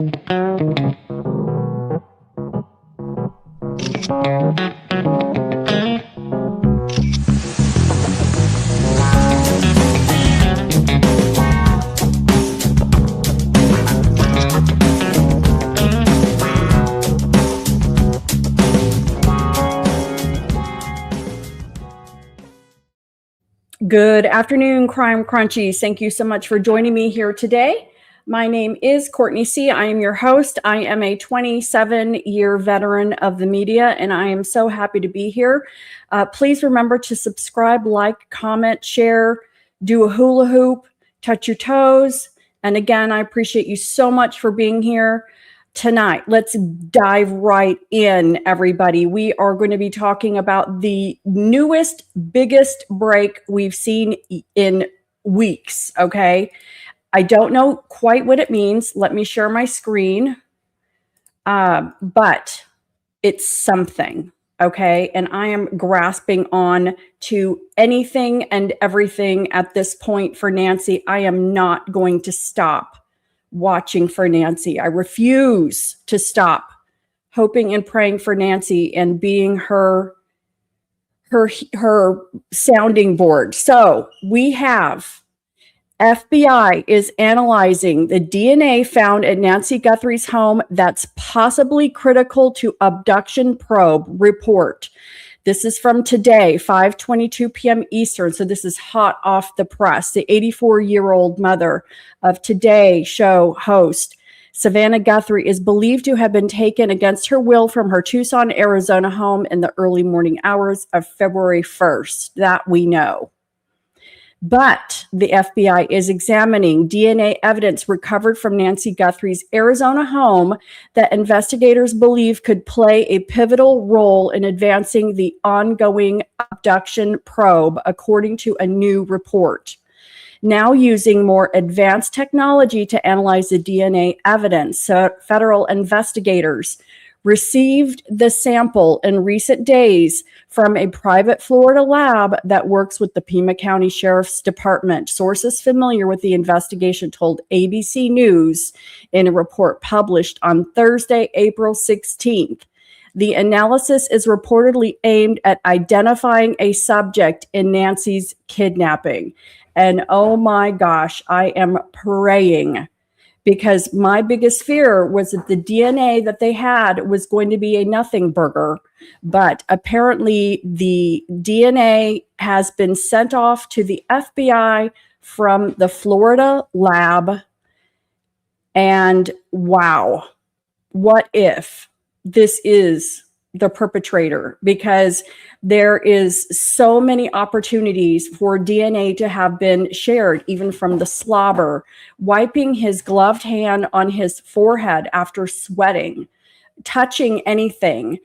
Good afternoon, Crime Crunchies. Thank you so much for joining me here today. My name is Courtney C. I am your host. I am a 27-year veteran of the media, and I am so happy to be here. Please remember to subscribe, like, comment, share, do a hula hoop, touch your toes. And again, I appreciate you so much for being here tonight. Let's dive right in, everybody. We are going to be talking about the newest, biggest break we've seen in weeks, okay? I don't know quite what it means. Let me share my screen. But it's something, okay? And I am grasping on to anything and everything at this point for Nancy. I am not going to stop watching for Nancy. I refuse to stop hoping and praying for Nancy and being her sounding board. So we have FBI is analyzing the DNA found at Nancy Guthrie's home that's possibly critical to abduction probe report. This is from today, 5:22 p.m. Eastern. So this is hot off the press. The 84-year-old mother of Today Show host Savannah Guthrie is believed to have been taken against her will from her Tucson, Arizona home in the early morning hours of February 1st. That we know. But the FBI is examining DNA evidence recovered from Nancy Guthrie's Arizona home that investigators believe could play a pivotal role in advancing the ongoing abduction probe, according to a new report. Now using more advanced technology to analyze the DNA evidence, federal investigators received the sample in recent days from a private Florida lab that works with the Pima County Sheriff's Department. Sources familiar with the investigation told ABC News in a report published on Thursday, April 16th. The analysis is reportedly aimed at identifying a subject in Nancy's kidnapping. And oh my gosh, I am praying, because my biggest fear was that the DNA that they had was going to be a nothing burger. But apparently the DNA has been sent off to the FBI from the Florida lab. And wow, what if this is the perpetrator? Because there is so many opportunities for DNA to have been shared, even from the slobber, wiping his gloved hand on his forehead after sweating, touching anything,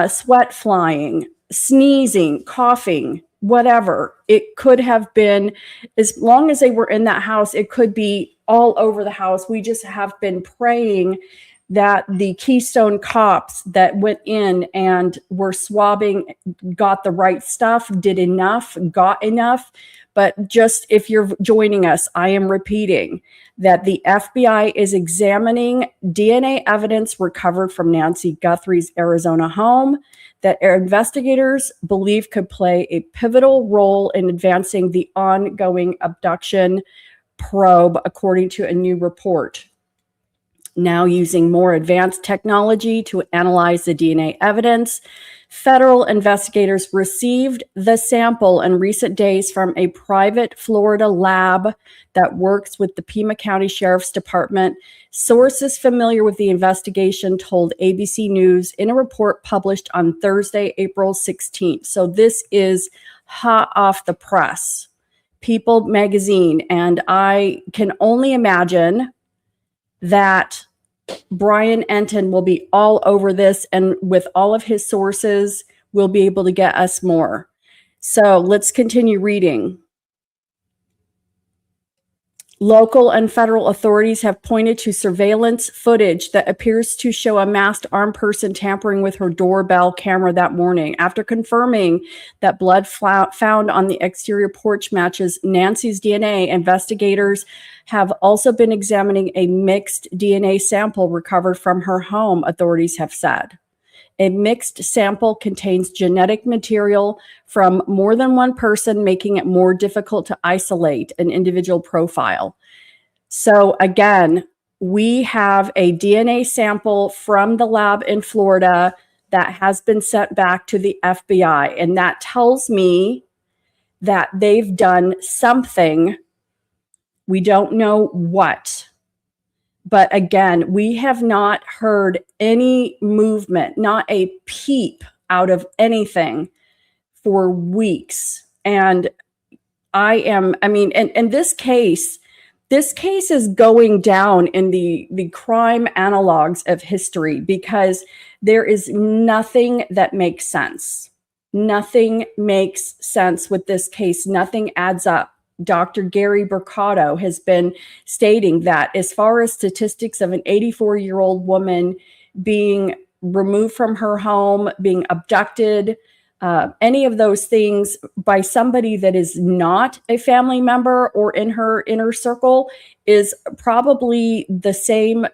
sweat flying, sneezing, coughing, whatever. It could have been, as long as they were in that house, it could be all over the house. We just have been praying that the Keystone cops that went in and were swabbing got the right stuff, did enough, got enough. But just if you're joining us, I am repeating that the FBI is examining DNA evidence recovered from Nancy Guthrie's Arizona home that investigators believe could play a pivotal role in advancing the ongoing abduction probe, according to a new report. Now using more advanced technology to analyze the DNA evidence, federal investigators received the sample in recent days from a private Florida lab that works with the Pima County Sheriff's Department. Sources familiar with the investigation told ABC News in a report published on Thursday, April 16th. So this is hot off the press. People magazine, and I can only imagine that Brian Enton will be all over this, and with all of his sources, will be able to get us more. So let's continue reading. Local and federal authorities have pointed to surveillance footage that appears to show a masked armed person tampering with her doorbell camera that morning. After confirming that blood found on the exterior porch matches Nancy's DNA, investigators have also been examining a mixed DNA sample recovered from her home, authorities have said. A mixed sample contains genetic material from more than one person, making it more difficult to isolate an individual profile. So again, we have a DNA sample from the lab in Florida that has been sent back to the FBI. And that tells me that they've done something. We don't know what. But again, we have not heard any movement, not a peep out of anything for weeks. And and this case is going down in the crime analogs of history because there is nothing that makes sense. Nothing makes sense with this case. Nothing adds up. Dr. Gary Burkotto has been stating that as far as statistics of an 84-year-old woman being removed from her home, being abducted, any of those things by somebody that is not a family member or in her inner circle is probably the same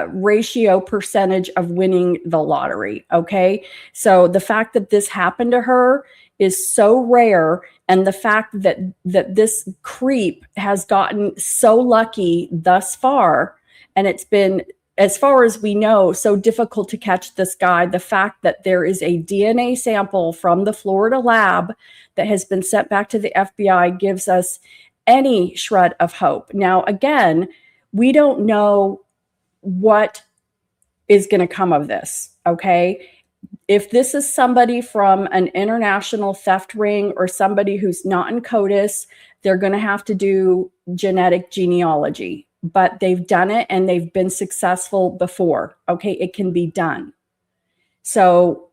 ratio percentage of winning the lottery. Okay. So the fact that this happened to her is so rare. And the fact that this creep has gotten so lucky thus far, and it's been, as far as we know, so difficult to catch this guy. The fact that there is a DNA sample from the Florida lab that has been sent back to the FBI gives us any shred of hope. Now, again, we don't know what is going to come of this, okay? If this is somebody from an international theft ring or somebody who's not in CODIS, they're going to have to do genetic genealogy. But they've done it and they've been successful before. Okay, it can be done. So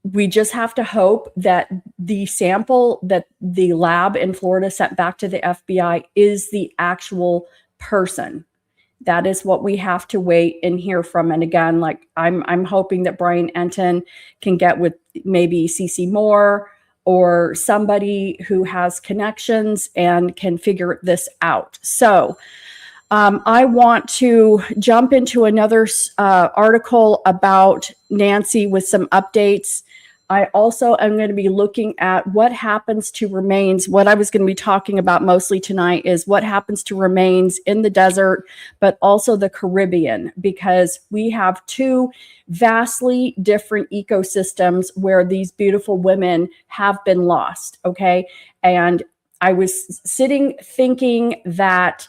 we just have to hope that the sample that the lab in Florida sent back to the FBI is the actual person. That is what we have to wait and hear from. And again, like I'm hoping that Brian Enton can get with maybe CC Moore or somebody who has connections and can figure this out. So I want to jump into another article about Nancy with some updates. I also am going to be looking at what happens to remains. What I was going to be talking about mostly tonight is what happens to remains in the desert, but also the Caribbean, because we have two vastly different ecosystems where these beautiful women have been lost. Okay. And I was sitting thinking that,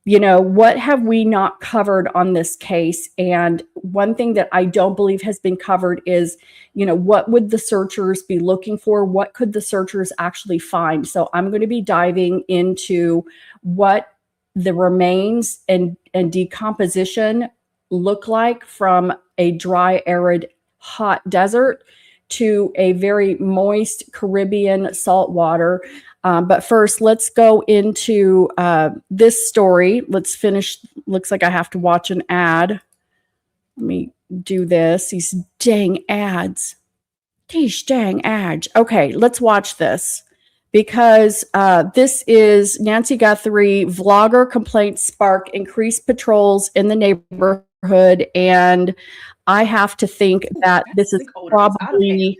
you know, what have we not covered on this case? And one thing that I don't believe has been covered is, you know, what would the searchers be looking for? What could the searchers actually find? So I'm going to be diving into what the remains and decomposition look like from a dry, arid, hot desert to a very moist Caribbean saltwater. But first, let's go into this story. Let's finish. Looks like I have to watch an ad. Let me do this. These dang ads. These dang ads. Okay, let's watch this because this is Nancy Guthrie, vlogger complaints spark increased patrols in the neighborhood. And I have to think that this is probably...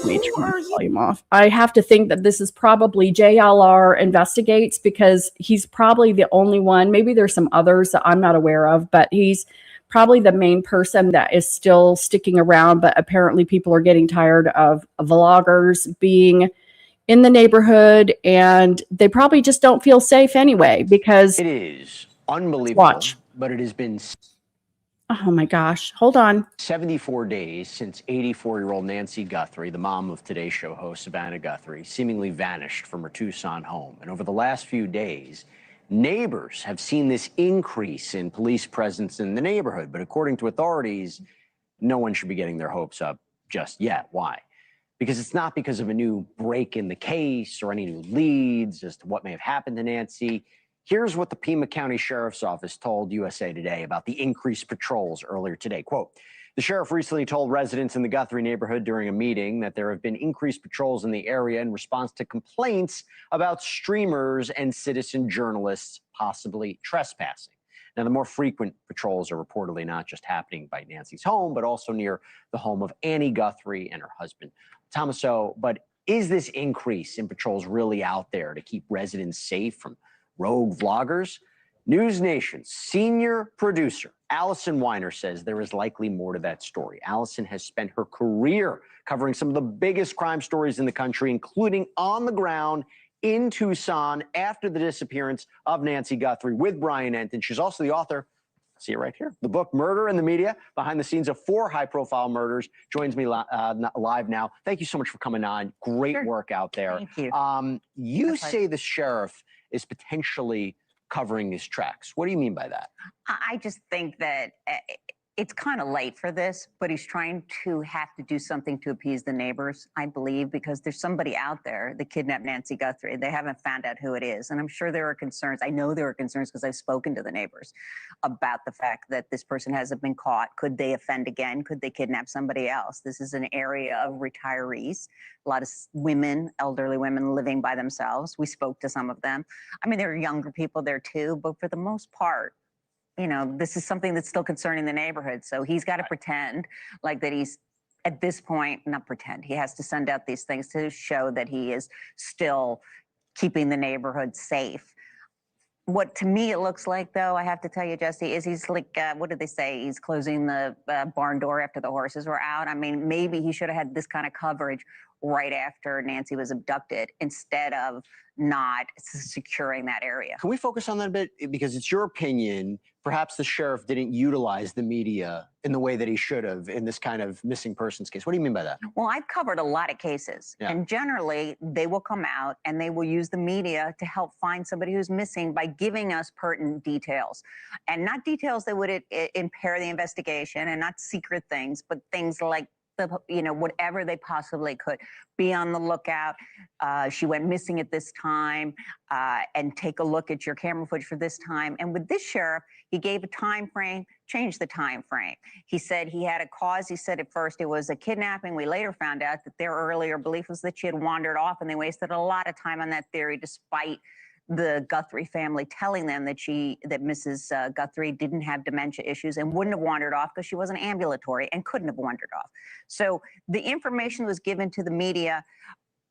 Let me turn the volume off. I have to think that this is probably JLR Investigates because he's probably the only one. Maybe there's some others that I'm not aware of, but he's probably the main person that is still sticking around. But apparently people are getting tired of vloggers being in the neighborhood and they probably just don't feel safe anyway because it is unbelievable. Watch. But it has been... Oh my gosh, hold on. 74 days since 84-year-old Nancy Guthrie, the mom of Today's Show host Savannah Guthrie, seemingly vanished from her Tucson home. And over the last few days, neighbors have seen this increase in police presence in the neighborhood. But according to authorities, no one should be getting their hopes up just yet. Why? Because it's not because of a new break in the case or any new leads as to what may have happened to Nancy. Here's what the Pima County Sheriff's Office told USA Today about the increased patrols earlier today. Quote, the sheriff recently told residents in the Guthrie neighborhood during a meeting that there have been increased patrols in the area in response to complaints about streamers and citizen journalists possibly trespassing. Now, the more frequent patrols are reportedly not just happening by Nancy's home, but also near the home of Annie Guthrie and her husband, Tommaso. But is this increase in patrols really out there to keep residents safe from rogue vloggers? News Nation's senior producer, Allison Weiner, says there is likely more to that story. Allison has spent her career covering some of the biggest crime stories in the country, including on the ground in Tucson after the disappearance of Nancy Guthrie with Brian Enton. She's also the author, see it right here, the book Murder in the Media, behind the scenes of 4 high-profile murders. Joins me live now. Thank you so much for coming on. Great work out there. Thank you. You say the sheriff is potentially covering his tracks. What do you mean by that? I just think that it's kind of late for this, but he's trying to have to do something to appease the neighbors, I believe, because there's somebody out there that kidnapped Nancy Guthrie. They haven't found out who it is. And I'm sure there are concerns. I know there are concerns because I've spoken to the neighbors about the fact that this person hasn't been caught. Could they offend again? Could they kidnap somebody else? This is an area of retirees, a lot of women, elderly women living by themselves. We spoke to some of them. I mean, there are younger people there too, but for the most part, you know, this is something that's still concerning the neighborhood. So he's got to pretend like that he's, at this point, not pretend, he has to send out these things to show that he is still keeping the neighborhood safe. What to me it looks like, though, I have to tell you, Jesse, is he's like, what did they say? He's closing the barn door after the horses were out. I mean, maybe he should have had this kind of coverage right after Nancy was abducted instead of not securing that area. Can we focus on that a bit? Because it's your opinion, perhaps the sheriff didn't utilize the media in the way that he should have in this kind of missing persons case. What do you mean by that? Well, I've covered a lot of cases, and generally they will come out and they will use the media to help find somebody who's missing by giving us pertinent details, and not details that would impair the investigation, and not secret things, but things like whatever they possibly could. Be on the lookout. She went missing at this time, and take a look at your camera footage for this time. And with this sheriff, he gave a time frame, changed the time frame. He said he had a cause. He said at first it was a kidnapping. We later found out that their earlier belief was that she had wandered off, and they wasted a lot of time on that theory, despite the Guthrie family telling them that Mrs. Guthrie didn't have dementia issues and wouldn't have wandered off because she wasn't ambulatory and couldn't have wandered off. So the information was given to the media.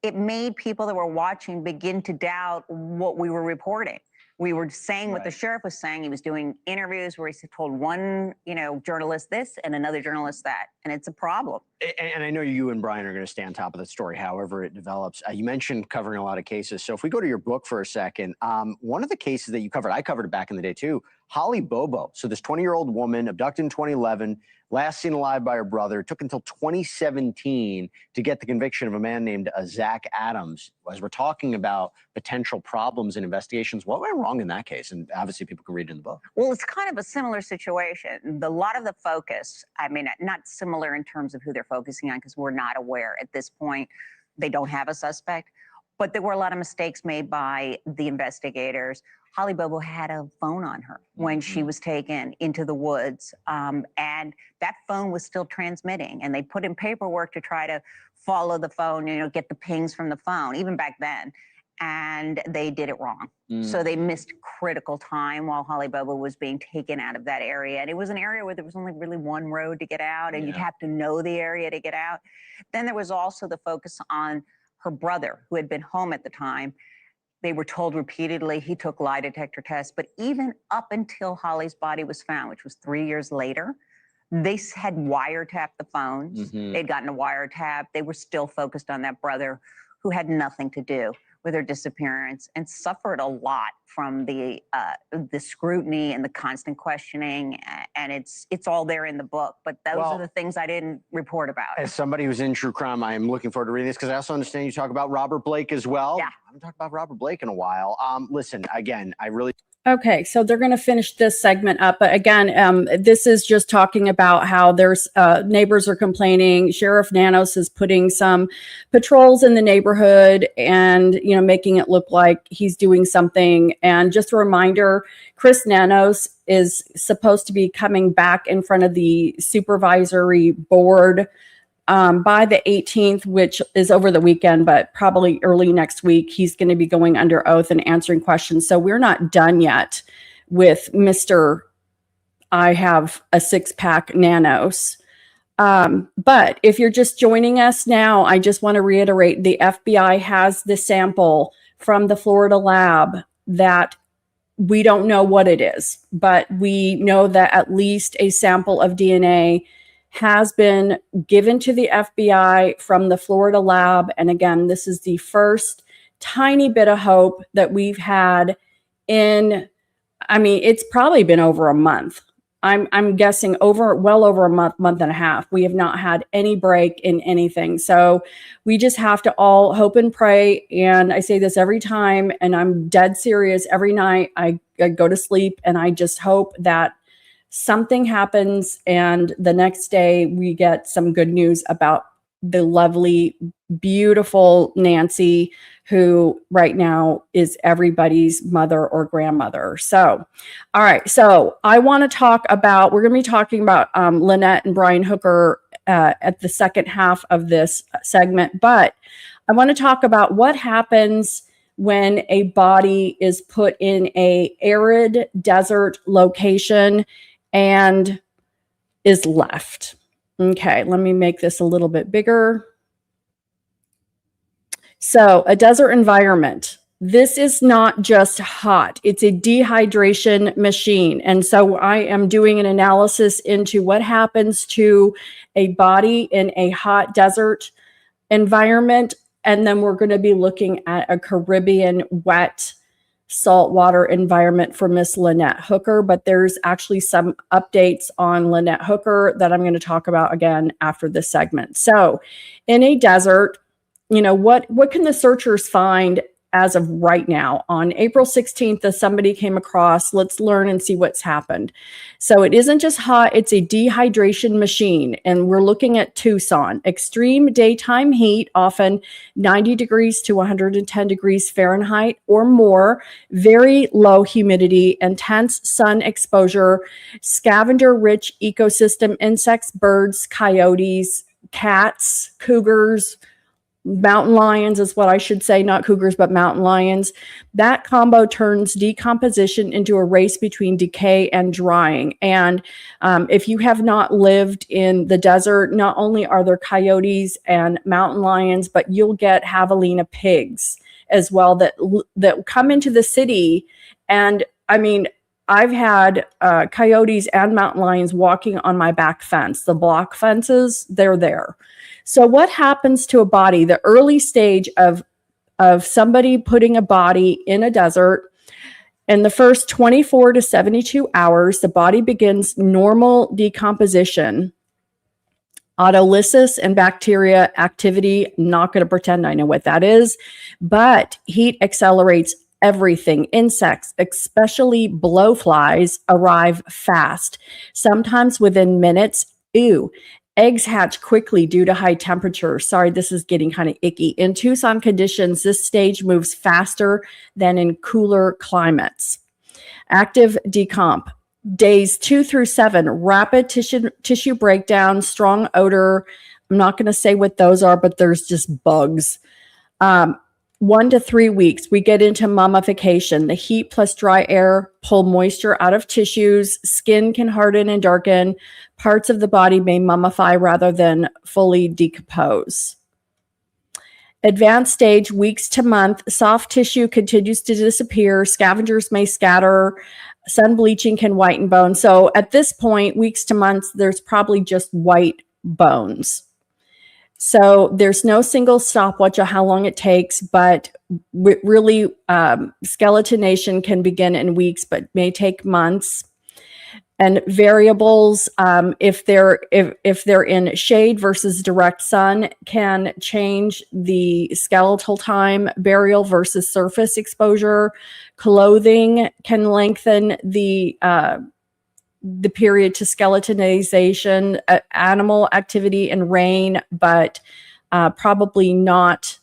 It made people that were watching begin to doubt what we were reporting. We were saying what the sheriff was saying. He was doing interviews where he told one, journalist this and another journalist that, and it's a problem. And I know you and Brian are going to stay on top of the story, however it develops. You mentioned covering a lot of cases. So if we go to your book for a second, one of the cases that you covered, I covered it back in the day too, Holly Bobo. So this 20-year-old woman abducted in 2011, last seen alive by her brother. It took until 2017 to get the conviction of a man named Zach Adams. As we're talking about potential problems in investigations, what went wrong in that case? And obviously people can read it in the book. Well, it's kind of a similar situation. A lot of the focus, I mean, not similar in terms of who they're focusing on, because we're not aware at this point. They don't have a suspect, but there were a lot of mistakes made by the investigators. Holly Bobo had a phone on her when she was taken into the woods, and that phone was still transmitting, and they put in paperwork to try to follow the phone, get the pings from the phone, even back then, and they did it wrong. So they missed critical time while Holly Bobo was being taken out of that area. And it was an area where there was only really one road to get out, and you'd have to know the area to get out. Then there was also the focus on her brother, who had been home at the time. They were told repeatedly he took lie detector tests, but even up until Holly's body was found, which was 3 years later, they had wiretapped the phones. They'd gotten a wiretap. They were still focused on that brother who had nothing to do with her disappearance and suffered a lot from the scrutiny and the constant questioning. And it's all there in the book. But those are the things I didn't report about. As somebody who's in true crime, I am looking forward to reading this, because I also understand you talk about Robert Blake as well. Yeah. I haven't talked about Robert Blake in a while. Listen, again, I really Okay, so they're going to finish this segment up. But again, this is just talking about how there's neighbors are complaining. Sheriff Nanos is putting some patrols in the neighborhood and, you know, making it look like he's doing something. And just a reminder, Chris Nanos is supposed to be coming back in front of the supervisory board by the 18th, which is over the weekend, but probably early next week. He's going to be going under oath and answering questions. So we're not done yet with Mr. I have a 6-pack Nanos. But if you're just joining us now, I just want to reiterate the FBI has the sample from the Florida lab that we don't know what it is, but we know that at least a sample of DNA has been given to the FBI from the Florida lab. And again, this is the first tiny bit of hope that we've had in, I mean, it's probably been over a month. I'm guessing well over a month and a half. We have not had any break in anything. So we just have to all hope and pray. And I say this every time, and I'm dead serious. Every night I go to sleep and I just hope that something happens and the next day we get some good news about the lovely, beautiful Nancy, who right now is everybody's mother or grandmother. So, all right. So I want to talk about, we're going to be talking about Lynette and Brian Hooker at the second half of this segment, but I want to talk about what happens when a body is put in a arid desert location and is left. Okay, let me make this a little bit bigger. So a desert environment. This is not just hot. It's a dehydration machine. And so I am doing an analysis into what happens to a body in a hot desert environment. And then we're going to be looking at a Caribbean wet saltwater environment for Miss Lynette Hooker, but there's actually some updates on Lynette Hooker that I'm going to talk about again after this segment. So in a desert, you know, what can the searchers find as of right now? On April 16th, as somebody came across, let's learn and see what's happened. So it isn't just hot, it's a dehydration machine. And we're looking at Tucson. Extreme daytime heat, often 90 degrees to 110 degrees Fahrenheit or more, very low humidity, intense sun exposure, scavenger-rich ecosystem, insects, birds, coyotes, cats, cougars, mountain lions is what I should say, not cougars, but mountain lions. That combo turns decomposition into a race between decay and drying. And if you have not lived in the desert, not only are there coyotes and mountain lions, but you'll get javelina pigs as well that come into the city. And I mean, I've had coyotes and mountain lions walking on my back fence. The block fences, they're there. So what happens to a body, the early stage of somebody putting a body in a desert, in the first 24 to 72 hours, the body begins normal decomposition. Autolysis and bacteria activity, not going to pretend I know what that is, but heat accelerates everything. Insects, especially blowflies, arrive fast, sometimes within minutes. Ew. Eggs hatch quickly due to high temperature. Sorry, this is getting kind of icky. In Tucson conditions, this stage moves faster than in cooler climates. Active decomp. Days 2 through 7, rapid tissue breakdown, strong odor. I'm not going to say what those are, but there's just bugs. 1 to 3 weeks, we get into mummification. The heat plus dry air pull moisture out of tissues. Skin can harden and darken. Parts of the body may mummify rather than fully decompose. Advanced stage, weeks to month, soft tissue continues to disappear. Scavengers may scatter. Sun bleaching can whiten bones. So at this point, weeks to months, there's probably just white bones. So there's no single stopwatch of how long it takes, but really skeletonation can begin in weeks, but may take months. And variables, if they're in shade versus direct sun, can change the skeletal time. Burial versus surface exposure. Clothing can lengthen the period to skeletonization. Animal activity and rain, but probably not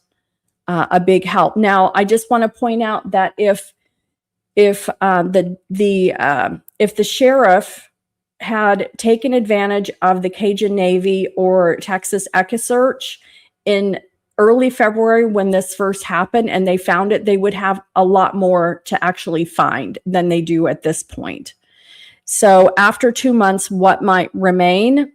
a big help. Now, I just want to point out that if the sheriff had taken advantage of the Cajun Navy or Texas EchoSearch in early February when this first happened and they found it, they would have a lot more to actually find than they do at this point. So after 2 months, what might remain?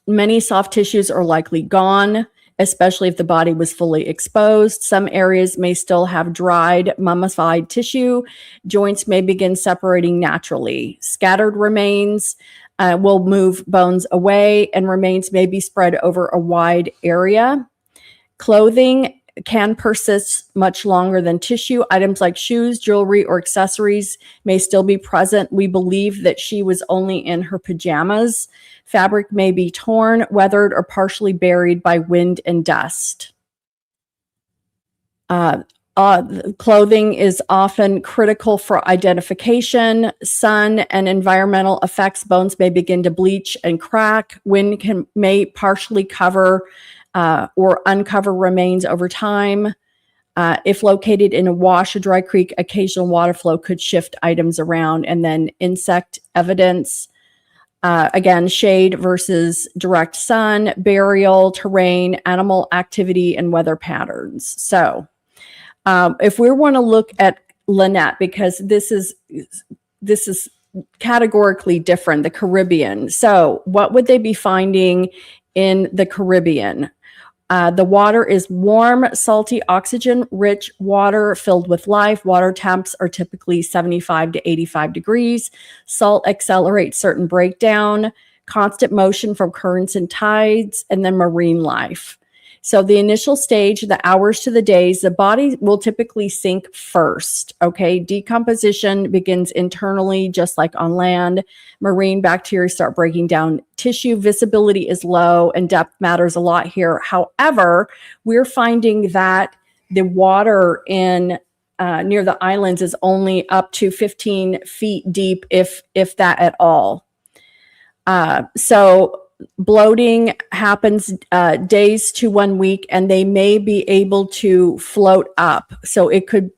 Many soft tissues are likely gone, especially if the body was fully exposed. Some areas may still have dried, mummified tissue. Joints may begin separating naturally. Scattered remains will move bones away, and remains may be spread over a wide area. Clothing can persist much longer than tissue. Items like shoes, jewelry, or accessories may still be present. We believe that she was only in her pajamas. Fabric may be torn, weathered, or partially buried by wind and dust. Clothing is often critical for identification. Sun and environmental effects, bones may begin to bleach and crack. Wind may partially cover or uncover remains over time. If located in a wash, a dry creek, occasional water flow could shift items around. And then insect evidence. Again, shade versus direct sun, burial, terrain, animal activity, and weather patterns. So if we want to look at Lynette, because this is categorically different, the Caribbean. So what would they be finding in the Caribbean? The water is warm, salty, oxygen-rich water filled with life. Water temps are typically 75 to 85 degrees. Salt accelerates certain breakdown, constant motion from currents and tides, and then marine life. So the initial stage, the hours to the days, the body will typically sink first, okay? Decomposition begins internally, just like on land. Marine bacteria start breaking down tissue. Visibility is low and depth matters a lot here. However, we're finding that the water in near the islands is only up to 15 feet deep, if that at all. So bloating happens days to 1 week, and they may be able to float up. So it could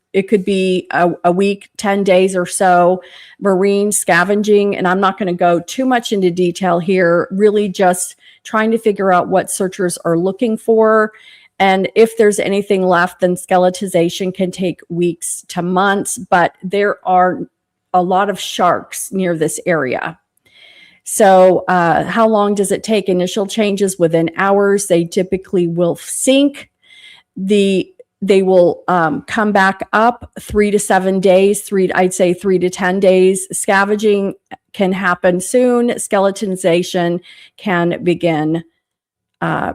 be a week, 10 days or so. Marine scavenging, and I'm not going to go too much into detail here, really just trying to figure out what searchers are looking for. And if there's anything left, then skeletization can take weeks to months, but there are a lot of sharks near this area. So how long does it take? Initial changes within hours. They typically will sink. They will come back up 3 to 7 days, I'd say 3 to 10 days. Scavenging can happen soon. Skeletonization can begin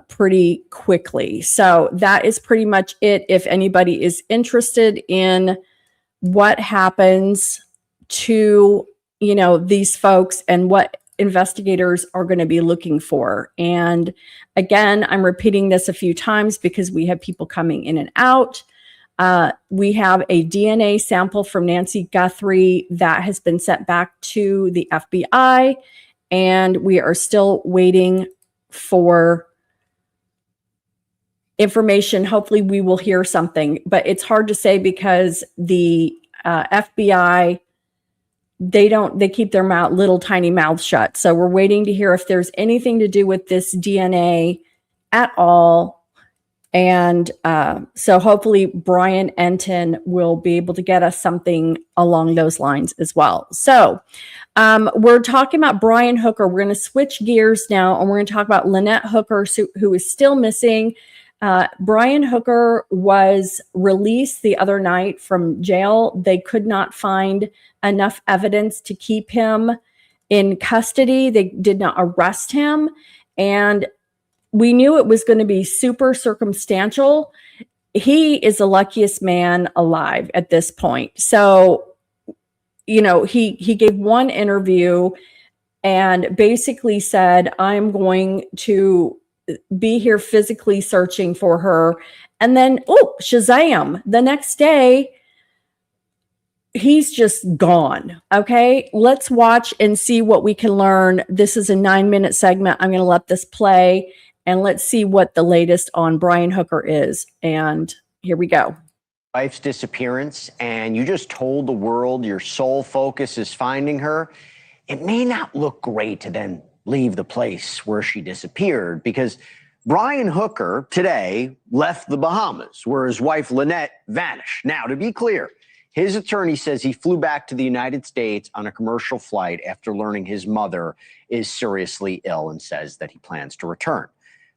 pretty quickly. So that is pretty much it. If anybody is interested in what happens to, these folks and what investigators are going to be looking for. And again, I'm repeating this a few times because we have people coming in and out. We have a DNA sample from Nancy Guthrie that has been sent back to the FBI, and we are still waiting for information. Hopefully we will hear something, but it's hard to say because the FBI, they keep their little tiny mouths shut. So we're waiting to hear if there's anything to do with this DNA at all. And so hopefully Brian Enton will be able to get us something along those lines as well. So we're talking about Brian Hooker. We're going to switch gears now, and we're going to talk about Lynette Hooker, who is still missing. Brian Hooker was released the other night from jail. They could not find enough evidence to keep him in custody. They did not arrest him. And we knew it was going to be super circumstantial. He is the luckiest man alive at this point. So he gave one interview and basically said, I'm going to be here physically searching for her. And then, Shazam, the next day, he's just gone. Okay, let's watch and see what we can learn. This is a 9-minute segment. I'm going to let this play and let's see what the latest on Brian Hooker is. And here we go. Wife's disappearance, and you just told the world your sole focus is finding her. It may not look great to then leave the place where she disappeared, because Brian Hooker today left the Bahamas, where his wife Lynette vanished. Now, to be clear, his attorney says he flew back to the United States on a commercial flight after learning his mother is seriously ill and says that he plans to return.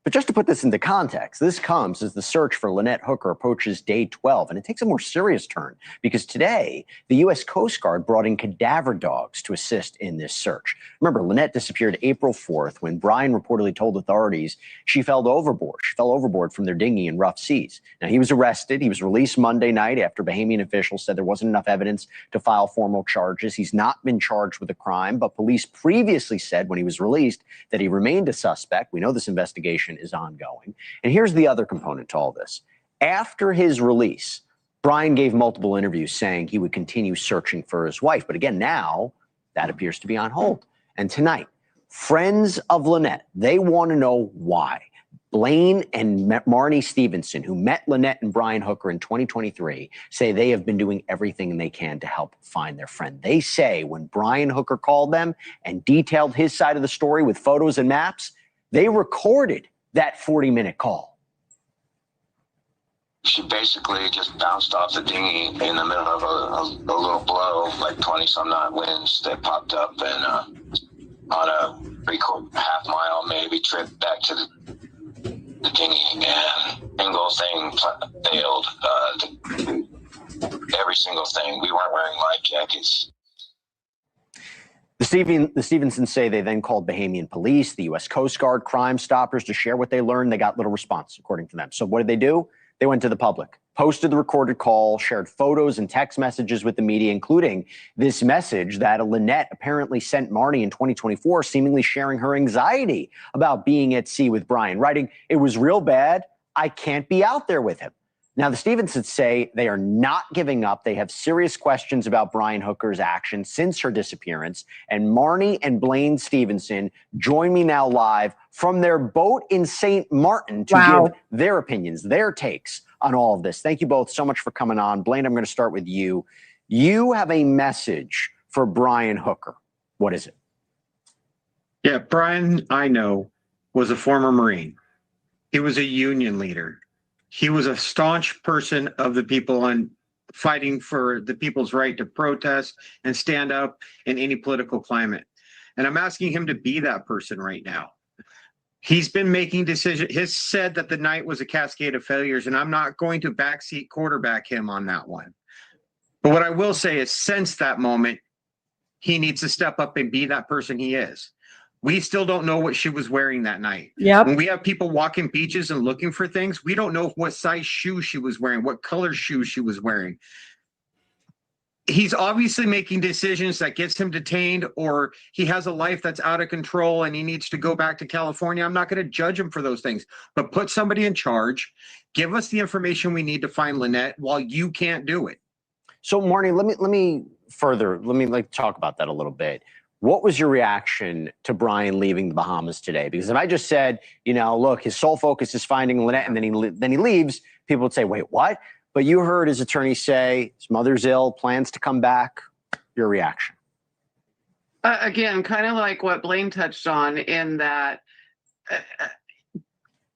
But just to put this into context, this comes as the search for Lynette Hooker approaches day 12, and it takes a more serious turn because today the U.S. Coast Guard brought in cadaver dogs to assist in this search. Remember, Lynette disappeared April 4th when Brian reportedly told authorities she fell overboard. She fell overboard from their dinghy in rough seas. Now, he was arrested. He was released Monday night after Bahamian officials said there wasn't enough evidence to file formal charges. He's not been charged with a crime, but police previously said when he was released that he remained a suspect. We know this investigation is ongoing. And here's the other component to all this. After his release, Brian gave multiple interviews saying he would continue searching for his wife. But again, now that appears to be on hold. And tonight, friends of Lynette, they want to know why. Blaine and Marnie Stevenson, who met Lynette and Brian Hooker in 2023, say they have been doing everything they can to help find their friend. They say when Brian Hooker called them and detailed his side of the story with photos and maps, they recorded that 40-minute call. She basically just bounced off the dinghy in the middle of a little blow, like 20-some knot winds that popped up, and on a half-mile maybe trip back to the dinghy, and single thing failed. Every single thing. We weren't wearing life jackets. The Stevensons say they then called Bahamian police, the U.S. Coast Guard, Crime Stoppers to share what they learned. They got little response, according to them. So what did they do? They went to the public, posted the recorded call, shared photos and text messages with the media, including this message that Lynette apparently sent Marnie in 2024, seemingly sharing her anxiety about being at sea with Brian, writing, "It was real bad. I can't be out there with him." Now, the Stevensons say they are not giving up. They have serious questions about Brian Hooker's actions since her disappearance. And Marnie and Blaine Stevenson join me now live from their boat in St. Martin to give their opinions, their takes on all of this. Thank you both so much for coming on. Blaine, I'm going to start with you. You have a message for Brian Hooker. What is it? Yeah, Brian, I know, was a former Marine. He was a union leader. He was a staunch person of the people on fighting for the people's right to protest and stand up in any political climate. And I'm asking him to be that person right now. He's been making decisions. He said that the night was a cascade of failures, and I'm not going to backseat quarterback him on that one. But what I will say is since that moment, he needs to step up and be that person he is. We still don't know what she was wearing that night. Yep. When we have people walking beaches and looking for things, we don't know what size shoe she was wearing, what color shoe she was wearing. He's obviously making decisions that gets him detained, or he has a life that's out of control and he needs to go back to California. I'm not going to judge him for those things, but put somebody in charge. Give us the information we need to find Lynette while you can't do it. So, Marnie, let me talk about that a little bit. What was your reaction to Brian leaving the Bahamas today? Because if I just said, look, his sole focus is finding Lynette, and then he leaves, people would say, wait, what? But you heard his attorney say his mother's ill, plans to come back. Your reaction? Again, kind of like what Blaine touched on, in that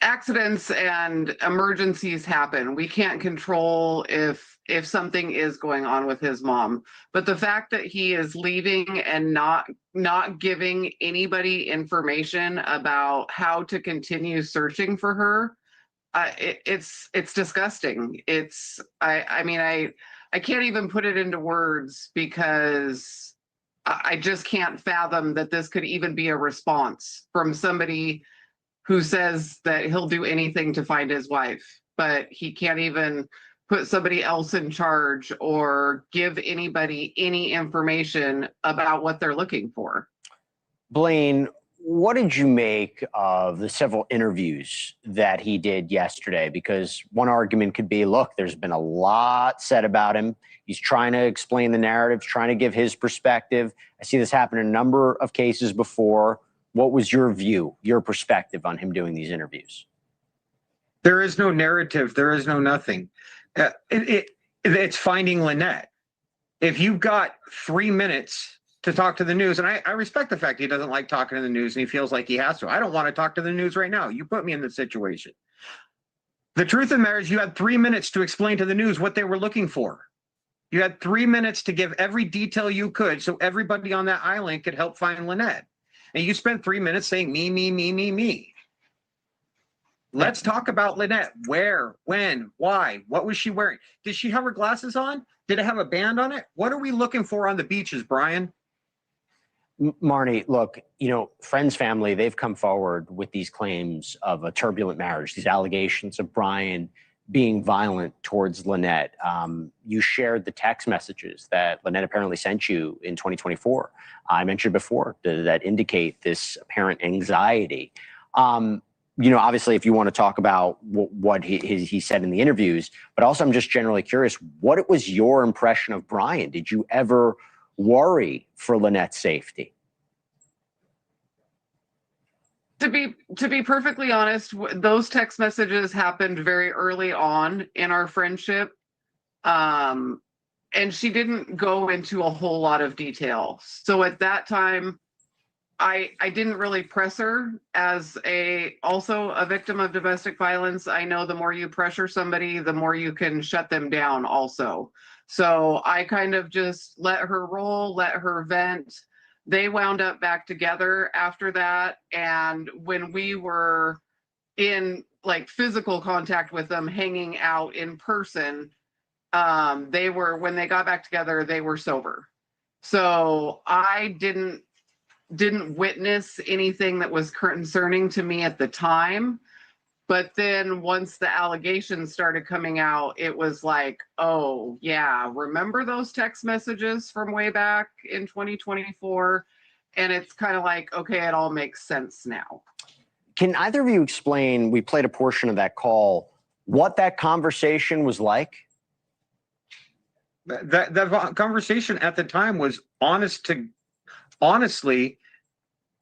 accidents and emergencies happen. We can't control if something is going on with his mom, but the fact that he is leaving and not giving anybody information about how to continue searching for her, it's disgusting. I can't even put it into words, because I just can't fathom that this could even be a response from somebody who says that he'll do anything to find his wife, but he can't even put somebody else in charge or give anybody any information about what they're looking for. Blaine, what did you make of the several interviews that he did yesterday? Because one argument could be, look, there's been a lot said about him. He's trying to explain the narrative, trying to give his perspective. I see this happen in a number of cases before. What was your view, your perspective on him doing these interviews? There is no narrative. There is no nothing. It's finding Lynette. If you've got 3 minutes to talk to the news, and I respect the fact he doesn't like talking to the news and he feels like he has to. I don't want to talk to the news right now. You put me in this situation. The truth of the matter is you had 3 minutes to explain to the news what they were looking for. You had 3 minutes to give every detail you could so everybody on that island could help find Lynette. And you spent 3 minutes saying me, me, me, me, me. Let's talk about Lynette. Where, when, why? What was she wearing? Did she have her glasses on? Did it have a band on it? What are we looking for on the beaches, Brian? Marnie, look, friends, family, they've come forward with these claims of a turbulent marriage, these allegations of Brian being violent towards Lynette. You shared the text messages that Lynette apparently sent you in 2024. I mentioned before that indicate this apparent anxiety. Obviously, if you want to talk about what he said in the interviews, but also I'm just generally curious, what was your impression of Brian? Did you ever worry for Lynette's safety? To be perfectly honest, those text messages happened very early on in our friendship. And she didn't go into a whole lot of detail. So at that time, I didn't really press her as also a victim of domestic violence. I know the more you pressure somebody, the more you can shut them down also. So I kind of just let her roll, let her vent. They wound up back together after that. And when we were in like physical contact with them, hanging out in person, when they got back together, they were sober. So I didn't witness anything that was concerning to me at the time. But then once the allegations started coming out, it was like, oh, yeah, remember those text messages from way back in 2024? And it's kind of like, okay, it all makes sense now. Can either of you explain, we played a portion of that call, what that conversation was like? That conversation at the time was honestly,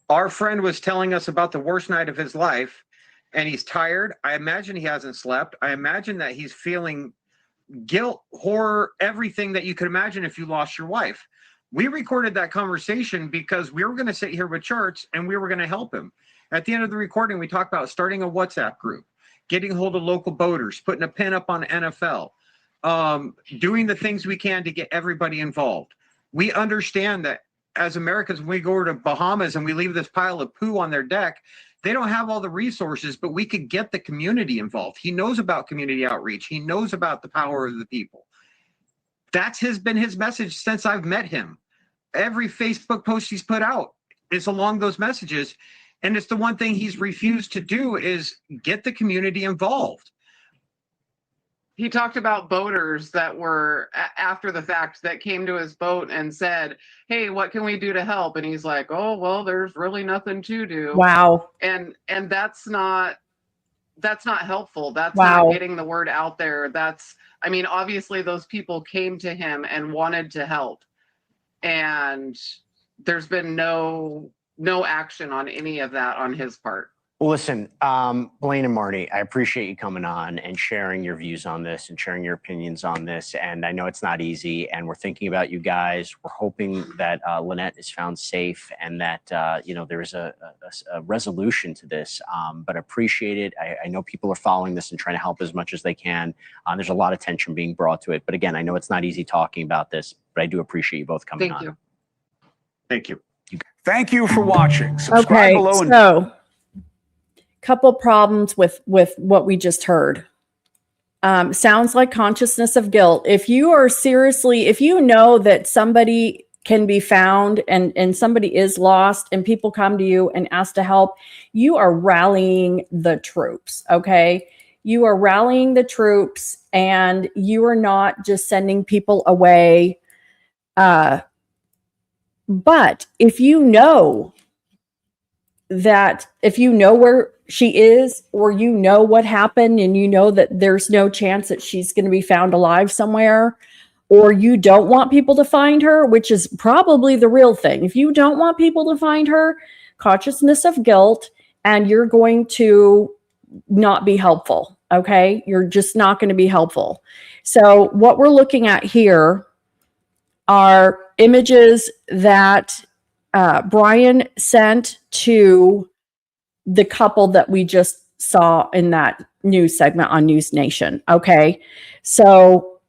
our friend was telling us about the worst night of his life. And he's tired. I imagine he hasn't slept. I imagine that he's feeling guilt, horror, everything that you could imagine if you lost your wife. We recorded that conversation because we were going to sit here with charts and we were going to help him. At the end of the recording, we talked about starting a WhatsApp group, getting a hold of local boaters, putting a pin up on NFL, doing the things we can to get everybody involved. We understand that as Americans, when we go over to Bahamas and we leave this pile of poo on their deck, they don't have all the resources, but we could get the community involved. He knows about community outreach. He knows about the power of the people. That's been his message since I've met him. Every Facebook post he's put out is along those messages. And it's the one thing he's refused to do is get the community involved. He talked about boaters that were after the fact that came to his boat and said, hey, what can we do to help? And he's like, oh, well, there's really nothing to do. Wow. And that's not helpful. That's Wow. not getting the word out there. Obviously those people came to him and wanted to help. And there's been no action on any of that on his part. Well, listen, Blaine and Marnie, I appreciate you coming on and sharing your views on this and sharing your opinions on this. And I know it's not easy, and we're thinking about you guys. We're hoping that Lynette is found safe and that there is a resolution to this. But appreciate it. I know people are following this and trying to help as much as they can. There's a lot of attention being brought to it. But again, I know it's not easy talking about this, but I do appreciate you both coming on. Thank you. Thank you for watching. Subscribe below. So couple problems with what we just heard. Sounds like consciousness of guilt. If you know that somebody can be found and somebody is lost and people come to you and ask to help, you are rallying the troops. Okay. You are rallying the troops, and you are not just sending people away. But if you know where she is, or you know what happened, and you know that there's no chance that she's going to be found alive somewhere, or you don't want people to find her, which is probably the real thing. If you don't want people to find her, consciousness of guilt, and you're going to not be helpful. Okay. You're just not going to be helpful. So what we're looking at here are images that Brian sent to the couple that we just saw in that news segment on News Nation. Okay. So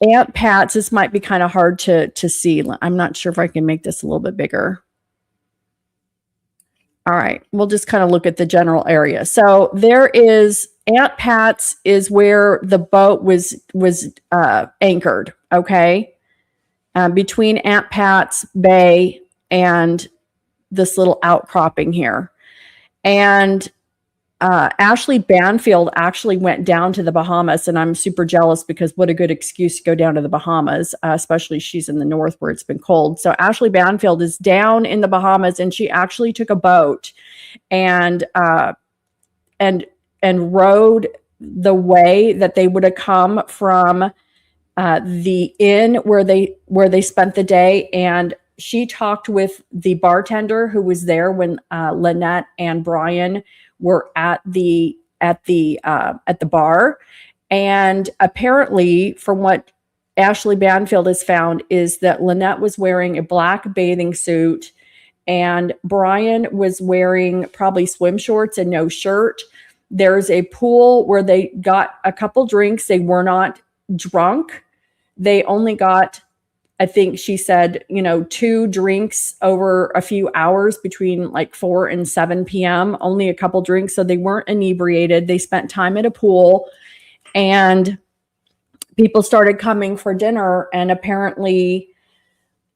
Aunt Pat's, this might be kind of hard to see. I'm not sure if I can make this a little bit bigger. All right, we'll just kind of look at the general area. So there is Aunt Pat's is where the boat was anchored. Okay, between Aunt Pat's Bay and this little outcropping here, and Ashley Banfield actually went down to the Bahamas, and I'm super jealous because what a good excuse to go down to the Bahamas, especially she's in the north where it's been cold. So Ashley Banfield is down in the Bahamas, and she actually took a boat and rode the way that they would have come from the inn where they spent the day. And she talked with the bartender who was there when Lynette and Brian were at the bar. And apparently, from what Ashley Banfield has found, is that Lynette was wearing a black bathing suit and Brian was wearing probably swim shorts and no shirt. There's a pool where they got a couple drinks. They were not drunk. They only got, I think she said, 2 drinks over a few hours between like 4 and 7 p.m., only a couple drinks. So they weren't inebriated. They spent time at a pool, and people started coming for dinner. And apparently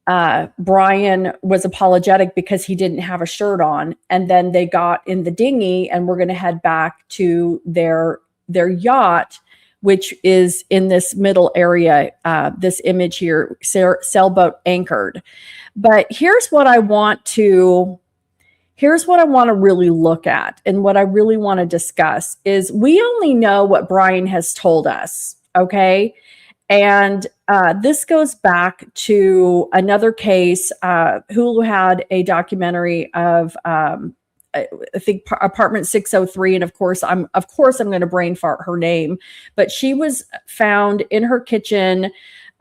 Brian was apologetic because he didn't have a shirt on. And then they got in the dinghy and we're going to head back to their yacht, which is in this middle area, this image here, sailboat anchored. But here's what I want to really look at, and what I really want to discuss is we only know what Brian has told us, okay? And this goes back to another case. Hulu had a documentary of I think apartment 603. And of course I'm going to brain fart her name, but she was found in her kitchen,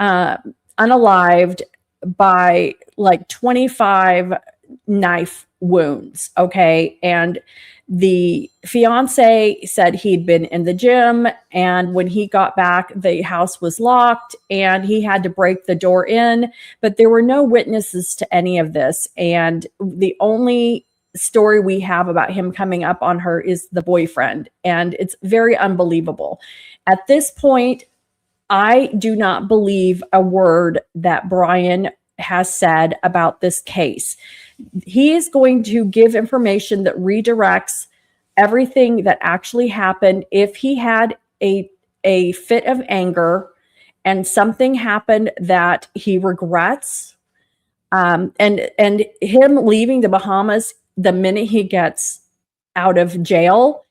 unalived by like 25 knife wounds. Okay. And the fiance said he'd been in the gym, and when he got back, the house was locked and he had to break the door in, but there were no witnesses to any of this. And the only story we have about him coming up on her is the boyfriend, and it's very unbelievable. At this point, I do not believe a word that Brian has said about this case. He is going to give information that redirects everything that actually happened. If he had a fit of anger and something happened that he regrets, and him leaving the Bahamas the minute he gets out of jail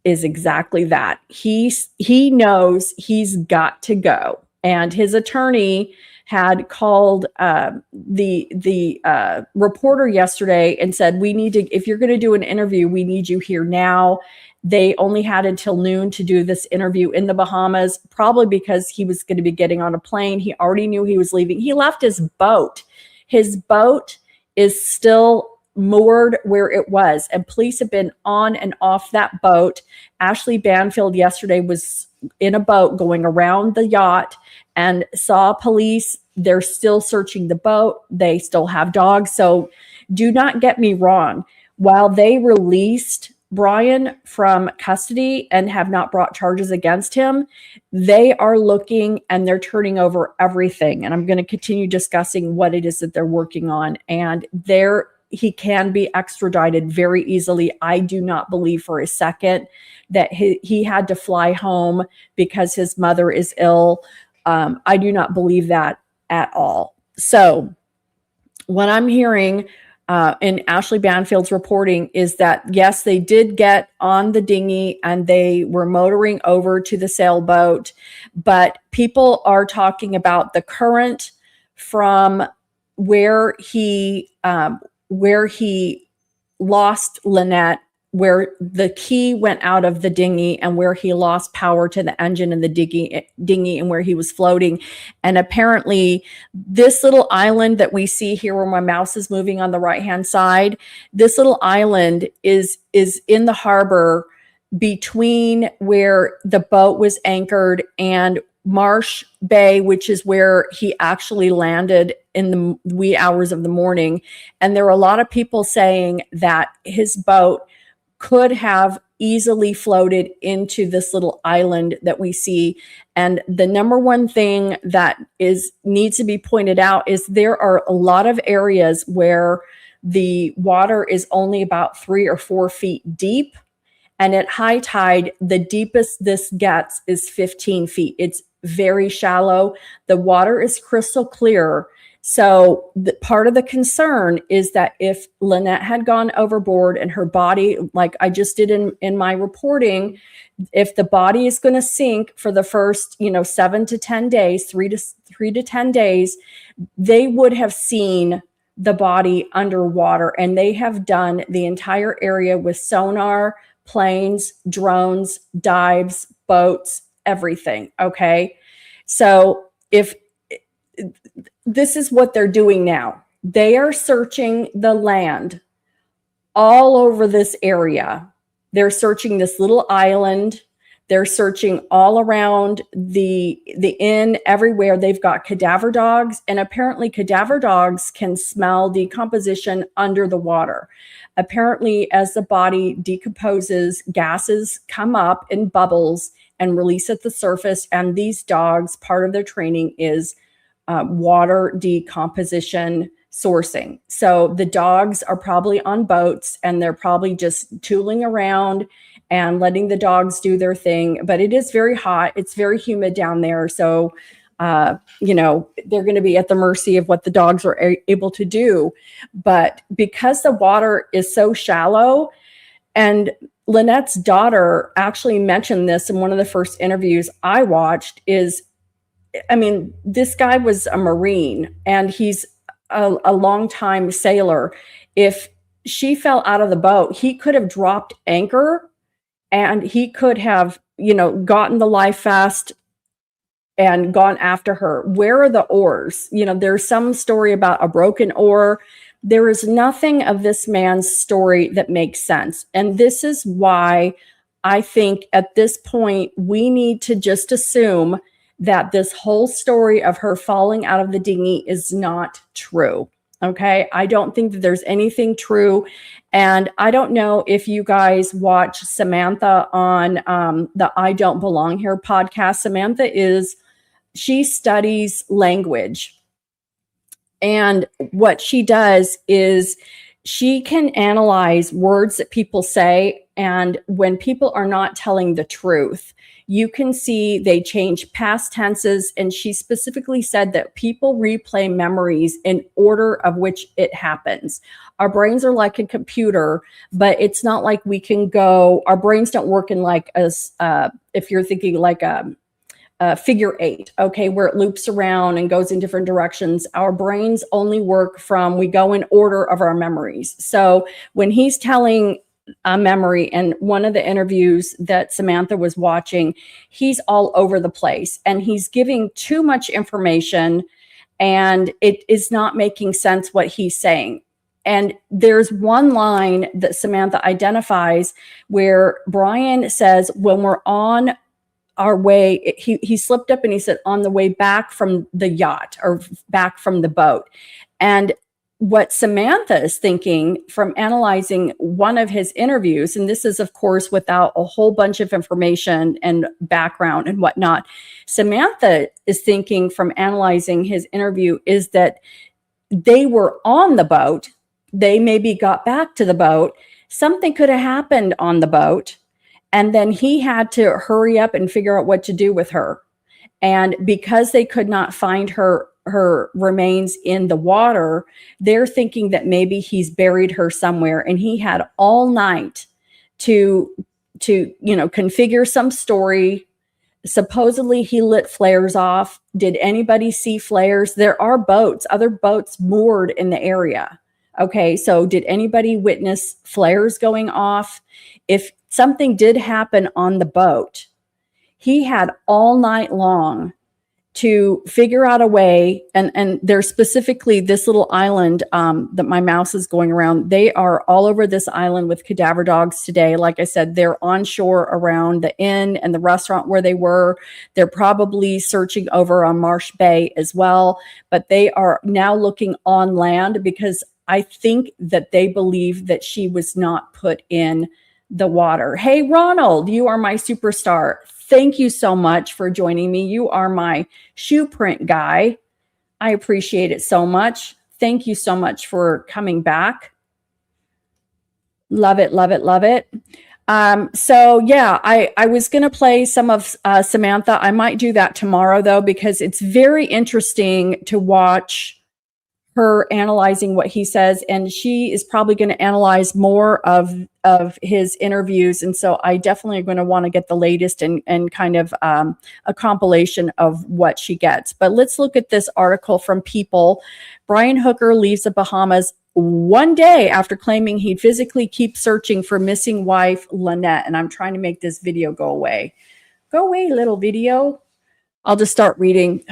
is exactly that. He knows he's got to go. And his attorney had called the reporter yesterday and said, if you're going to do an interview, we need you here now. They only had until noon to do this interview in the Bahamas, probably because he was going to be getting on a plane. He already knew he was leaving. He left his boat. His boat is still moored where it was, and police have been on and off that boat. Ashley Banfield yesterday was in a boat going around the yacht and saw police. They're still searching the boat. They still have dogs. So do not get me wrong. While they released Brian from custody and have not brought charges against him, they are looking and they're turning over everything. And I'm going to continue discussing what it is that they're working on. And he can be extradited very easily. I do not believe for a second that he had to fly home because his mother is ill. I do not believe that at all. So what I'm hearing in Ashley Banfield's reporting is that, yes, they did get on the dinghy and they were motoring over to the sailboat, but people are talking about the current from where he lost Lynette, where the key went out of the dinghy, and where he lost power to the engine in the dinghy and where he was floating. And apparently this little island that we see here where my mouse is moving on the right-hand side, this little island is in the harbor between where the boat was anchored and Marsh Bay, which is where he actually landed in the wee hours of the morning. And there are a lot of people saying that his boat could have easily floated into this little island that we see. And the number one thing that needs to be pointed out is there are a lot of areas where the water is only about 3 or 4 feet deep. And at high tide, the deepest this gets is 15 feet. It's very shallow. The water is crystal clear. So part of the concern is that if Lynette had gone overboard and her body, like I just did in my reporting, if the body is going to sink for the first, 7 to 10 days, 3 to 10 days, they would have seen the body underwater, and they have done the entire area with sonar, planes, drones, dives, boats, everything. Okay. So this is what they're doing now. They are searching the land all over this area. They're searching this little island. They're searching all around the inn, everywhere. They've got cadaver dogs, and apparently cadaver dogs can smell decomposition under the water. Apparently, as the body decomposes, gases come up in bubbles and release at the surface. And these dogs, part of their training is water decomposition sourcing. So the dogs are probably on boats, and they're probably just tooling around and letting the dogs do their thing. But it is very hot. It's very humid down there. So, they're going to be at the mercy of what the dogs are able to do. But because the water is so shallow, and Lynette's daughter actually mentioned this in one of the first interviews I watched, this guy was a Marine, and he's a longtime sailor. If she fell out of the boat, he could have dropped anchor, and he could have, gotten the life vest and gone after her. Where are the oars? There's some story about a broken oar. There is nothing of this man's story that makes sense. And this is why I think at this point, we need to just assume that this whole story of her falling out of the dinghy is not true. Okay. I don't think that there's anything true. And I don't know if you guys watch Samantha on the I Don't Belong Here podcast. Samantha she studies language. And what she does is she can analyze words that people say. And when people are not telling the truth, you can see they change past tenses. And she specifically said that people replay memories in order of which it happens. Our brains are like a computer, but it's not like we can our brains don't work in like if you're thinking like a figure 8, okay, where it loops around and goes in different directions. Our brains only work we go in order of our memories. So when he's telling a memory, and one of the interviews that Samantha was watching, he's all over the place and he's giving too much information, and it is not making sense what he's saying. And there's one line that Samantha identifies where Brian says, when we're on our way, he slipped up and he said, on the way back from the yacht or back from the boat. And what Samantha is thinking from analyzing one of his interviews, and this is, of course, without a whole bunch of information and background and whatnot, Samantha is thinking from analyzing his interview is that they were on the boat. they maybe got back to the boat, something could have happened on the boat. And then he had to hurry up and figure out what to do with her. And because they could not find her remains in the water, they're thinking that maybe he's buried her somewhere, and he had all night to configure some story. Supposedly he lit flares off. Did anybody see flares? There are other boats moored in the area. Okay, so did anybody witness flares going off? If something did happen on the boat, he had all night long to figure out a way, and there's specifically this little island that my mouse is going around. They are all over this island with cadaver dogs today. Like I said, they're on shore around the inn and the restaurant where they were. They're probably searching over on Marsh Bay as well, but they are now looking on land because I think that they believe that she was not put in the water. Hey, Ronald, you are my superstar. Thank you so much for joining me. You are my shoe print guy. I appreciate it so much. Thank you so much for coming back. Love it, love it, love it. So yeah, I was going to play some of Samantha. I might do that tomorrow though, because it's very interesting to watch her analyzing what he says, and she is probably going to analyze more of his interviews. And so I definitely am going to want to get the latest and kind of a compilation of what she gets. But let's look at this article from People. Brian Hooker leaves the Bahamas one day after claiming he'd physically keep searching for missing wife Lynette. And I'm trying to make this video go away. Go away, little video. I'll just start reading.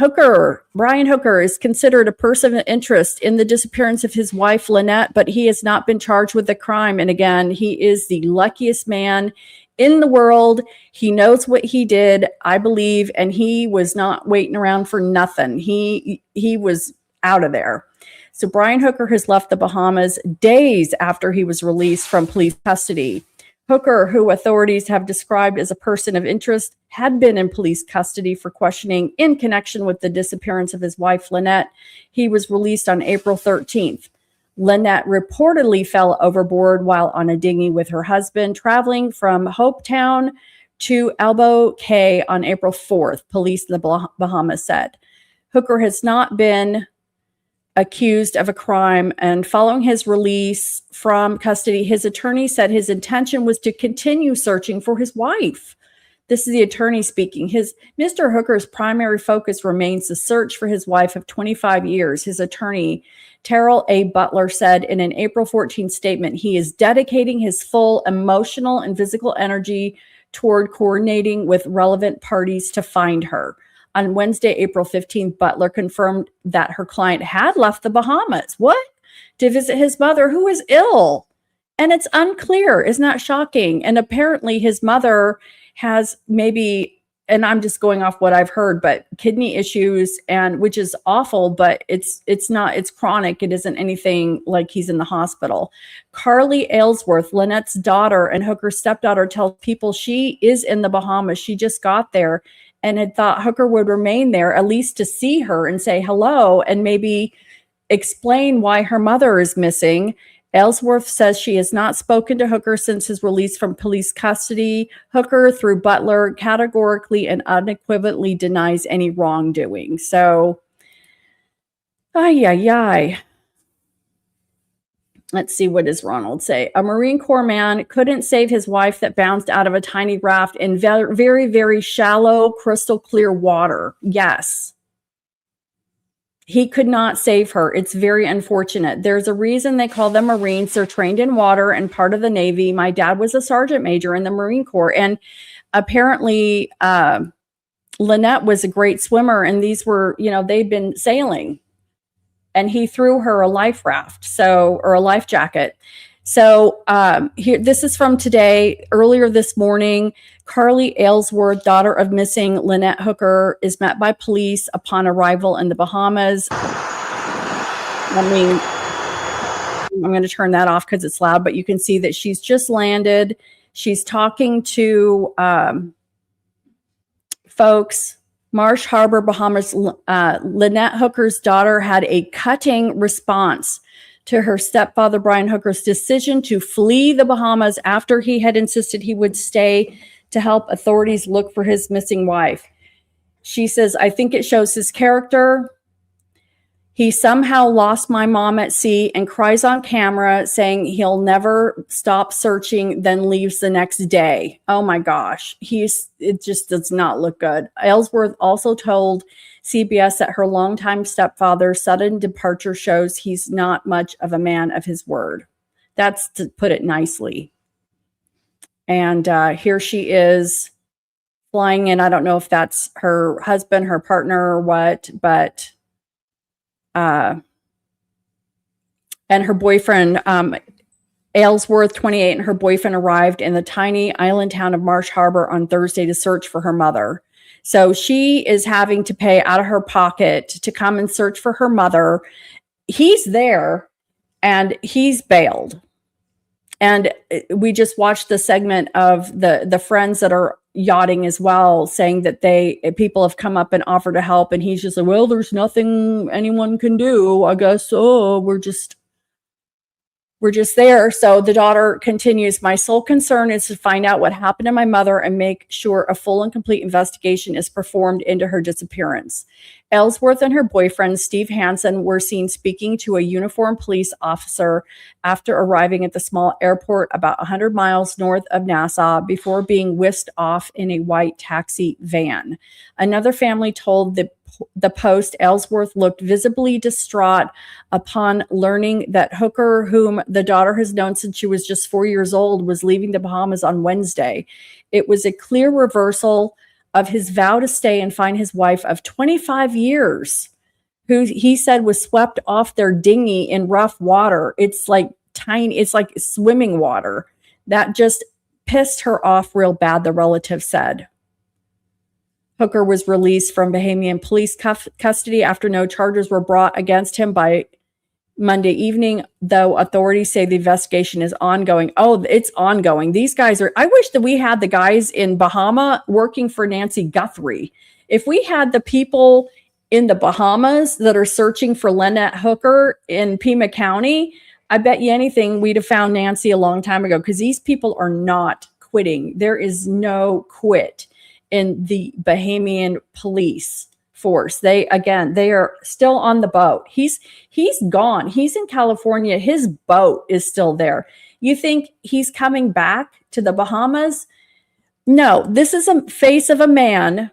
Brian Hooker is considered a person of interest in the disappearance of his wife, Lynette, but he has not been charged with the crime. And again, he is the luckiest man in the world. He knows what he did, I believe, and he was not waiting around for nothing. He was out of there. So Brian Hooker has left the Bahamas days after he was released from police custody. Hooker, who authorities have described as a person of interest, had been in police custody for questioning in connection with the disappearance of his wife, Lynette. He was released on April 13th. Lynette reportedly fell overboard while on a dinghy with her husband, traveling from Hopetown to Elbow Cay on April 4th, police in the Bahamas said. Hooker has not been accused of a crime, and following his release from custody, his attorney said his intention was to continue searching for his wife. This is the attorney speaking. Mr. Hooker's primary focus remains the search for his wife of 25 years. His attorney, Terrell A. Butler, said in an April 14th statement, he is dedicating his full emotional and physical energy toward coordinating with relevant parties to find her. On Wednesday, April 15th, Butler confirmed that her client had left the Bahamas. What? To visit his mother, who is ill. And it's unclear. Isn't that shocking? And apparently his mother has maybe, and I'm just going off what I've heard, but kidney issues, and which is awful, but it's chronic. It isn't anything like he's in the hospital. Carly Aylesworth, Lynette's daughter and Hooker's stepdaughter, tells People she is in the Bahamas. She just got there and had thought Hooker would remain there at least to see her and say hello and maybe explain why her mother is missing. Aylesworth says she has not spoken to Hooker since his release from police custody. Hooker, through Butler, categorically and unequivocally denies any wrongdoing. So, let's see, what does Ronald say? A Marine Corps man couldn't save his wife that bounced out of a tiny raft in very, very shallow, crystal clear water. Yes. He could not save her. It's very unfortunate. There's a reason they call them Marines. They're trained in water and part of the Navy. My dad was a sergeant major in the Marine Corps. And apparently Lynette was a great swimmer. And these were, they'd been sailing. And he threw her a life raft, or a life jacket. So here, this is from today. Earlier this morning, Carly Aylesworth, daughter of missing Lynette Hooker, is met by police upon arrival in the Bahamas. I'm going to turn that off because it's loud, but you can see that she's just landed. She's talking to folks. Marsh Harbor, Bahamas. Lynette Hooker's daughter had a cutting response to her stepfather, Brian Hooker's decision to flee the Bahamas after he had insisted he would stay to help authorities look for his missing wife. She says, I think it shows his character. He somehow lost my mom at sea and cries on camera saying he'll never stop searching, then leaves the next day. Oh my gosh. It just does not look good. Ellsworth also told CBS that her longtime stepfather's sudden departure shows he's not much of a man of his word. That's to put it nicely. And here she is flying in. I don't know if that's her husband, her partner, or what, but and her boyfriend, Aylesworth, 28, and her boyfriend arrived in the tiny island town of Marsh Harbor on Thursday to search for her mother. So she is having to pay out of her pocket to come and search for her mother. He's there and he's bailed. And we just watched the segment of the friends that are yachting as well, saying that people have come up and offered to help, and he's just like, well, there's nothing anyone can do, I guess. Oh, we're just there. So the daughter continues, my sole concern is to find out what happened to my mother and make sure a full and complete investigation is performed into her disappearance. Ellsworth and her boyfriend, Steve Hansen, were seen speaking to a uniformed police officer after arriving at the small airport about 100 miles north of Nassau before being whisked off in a white taxi van. Another family told the Post Ellsworth looked visibly distraught upon learning that Hooker, whom the daughter has known since she was just 4 years old, was leaving the Bahamas on Wednesday. It was a clear reversal of his vow to stay and find his wife of 25 years, who he said was swept off their dinghy in rough water. It's like tiny, it's like swimming water. That just pissed her off real bad, the relative said. Hooker was released from Bahamian police custody after no charges were brought against him by Monday evening, though authorities say the investigation is ongoing. Oh, it's ongoing. These guys I wish that we had the guys in Bahama working for Nancy Guthrie. If we had the people in the Bahamas that are searching for Lynette Hooker in Pima County, I bet you anything we'd have found Nancy a long time ago, because these people are not quitting. There is no quit in the Bahamian police force. They are still on the boat. He's gone. He's in California. His boat is still there. You think he's coming back to the Bahamas? No, this is a face of a man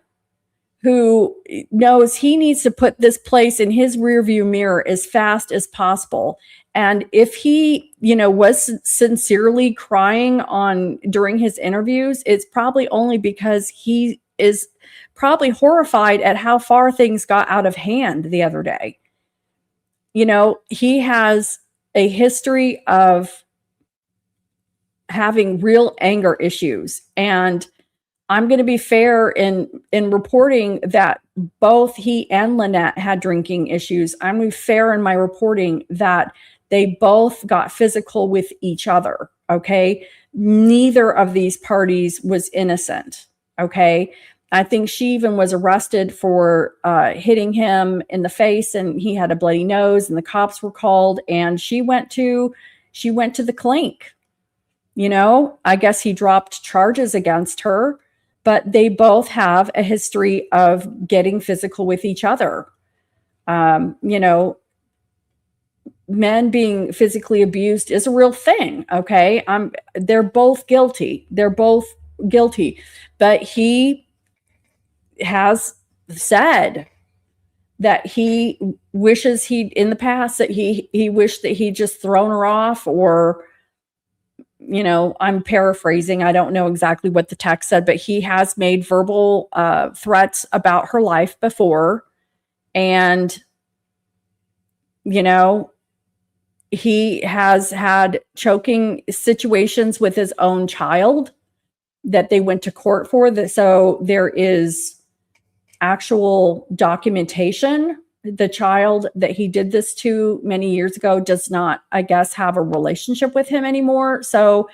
who knows he needs to put this place in his rearview mirror as fast as possible. And if he, was sincerely crying during his interviews, it's probably only because he is probably horrified at how far things got out of hand the other day. He has a history of having real anger issues. And I'm going to be fair in reporting that both he and Lynette had drinking issues. I'm going to be fair in my reporting that they both got physical with each other, okay? Neither of these parties was innocent, okay? I think she even was arrested for hitting him in the face, and he had a bloody nose, and the cops were called, and she went to the clink. I guess he dropped charges against her, but they both have a history of getting physical with each other. Men being physically abused is a real thing. Okay. They're both guilty. But he has said that he wishes in the past that he wished that he'd just thrown her off, or, I'm paraphrasing. I don't know exactly what the text said, but he has made verbal threats about her life before. And, he has had choking situations with his own child that they went to court for. So there is actual documentation. The child that he did this to many years ago does not, I guess, have a relationship with him anymore. So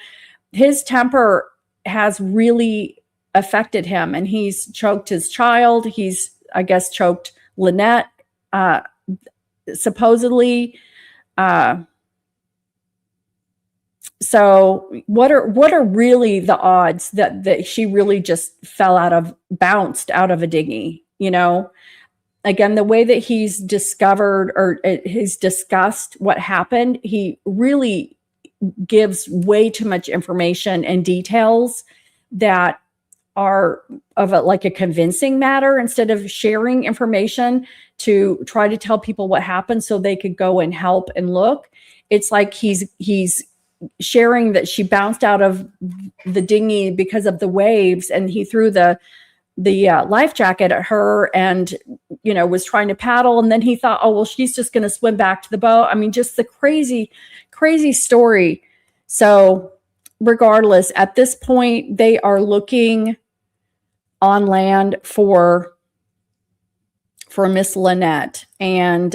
his temper has really affected him, and he's choked his child. He's, I guess, choked Lynette, supposedly. So what are really the odds that she really just bounced out of a dinghy, you know? Again, the way that he's discovered or he's discussed what happened, he really gives way too much information and details that are of like a convincing matter, instead of sharing information to try to tell people what happened so they could go and help and look. It's like he's sharing that she bounced out of the dinghy because of the waves, and he threw the life jacket at her and, you know, was trying to paddle. And then he thought, oh, well, she's just going to swim back to the boat. I mean, just the crazy, crazy story. So regardless, at this point, they are looking on land for Miss Lynette. And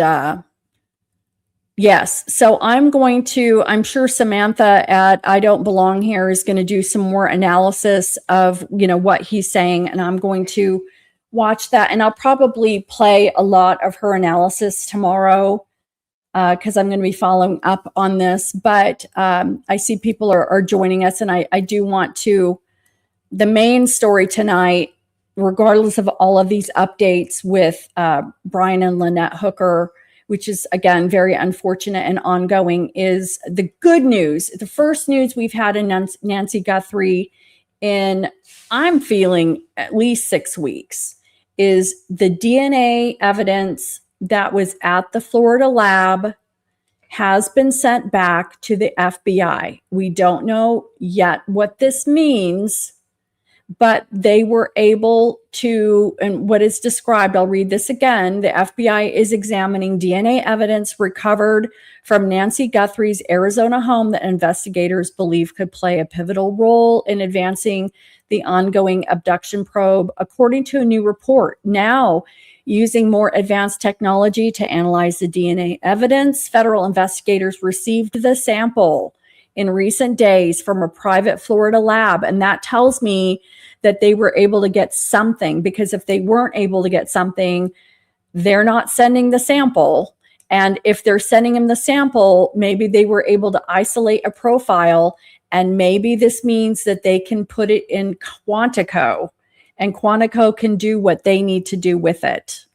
yes, so I'm sure Samantha at I Don't Belong Here is going to do some more analysis of, you know, what he's saying. And I'm going to watch that. And I'll probably play a lot of her analysis tomorrow because I'm going to be following up on this. But I see people are joining us. And I do want to, the main story tonight, regardless of all of these updates with Brian and Lynette Hooker, which is, again, very unfortunate and ongoing, is the good news. The first news we've had in Nancy Guthrie in, I'm feeling, at least 6 weeks, is the DNA evidence that was at the Florida lab has been sent back to the FBI. We don't know yet what this means, but they were able to, and what is described, I'll read this again. The FBI is examining DNA evidence recovered from Nancy Guthrie's Arizona home that investigators believe could play a pivotal role in advancing the ongoing abduction probe, according to a new report. Now, using more advanced technology to analyze the DNA evidence, federal investigators received the sample in recent days from a private Florida lab. And that tells me that they were able to get something, because if they weren't able to get something, they're not sending the sample. And if they're sending them the sample, maybe they were able to isolate a profile, and maybe this means that they can put it in Quantico, and Quantico can do what they need to do with it.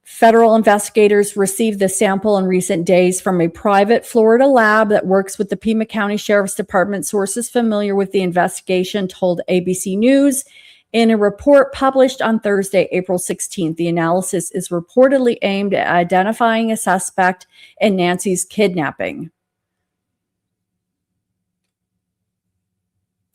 Federal investigators received the sample in recent days from a private Florida lab that works with the Pima County Sheriff's Department. Sources familiar with the investigation told ABC News in a report published on Thursday, April 16th. The analysis is reportedly aimed at identifying a suspect in Nancy's kidnapping.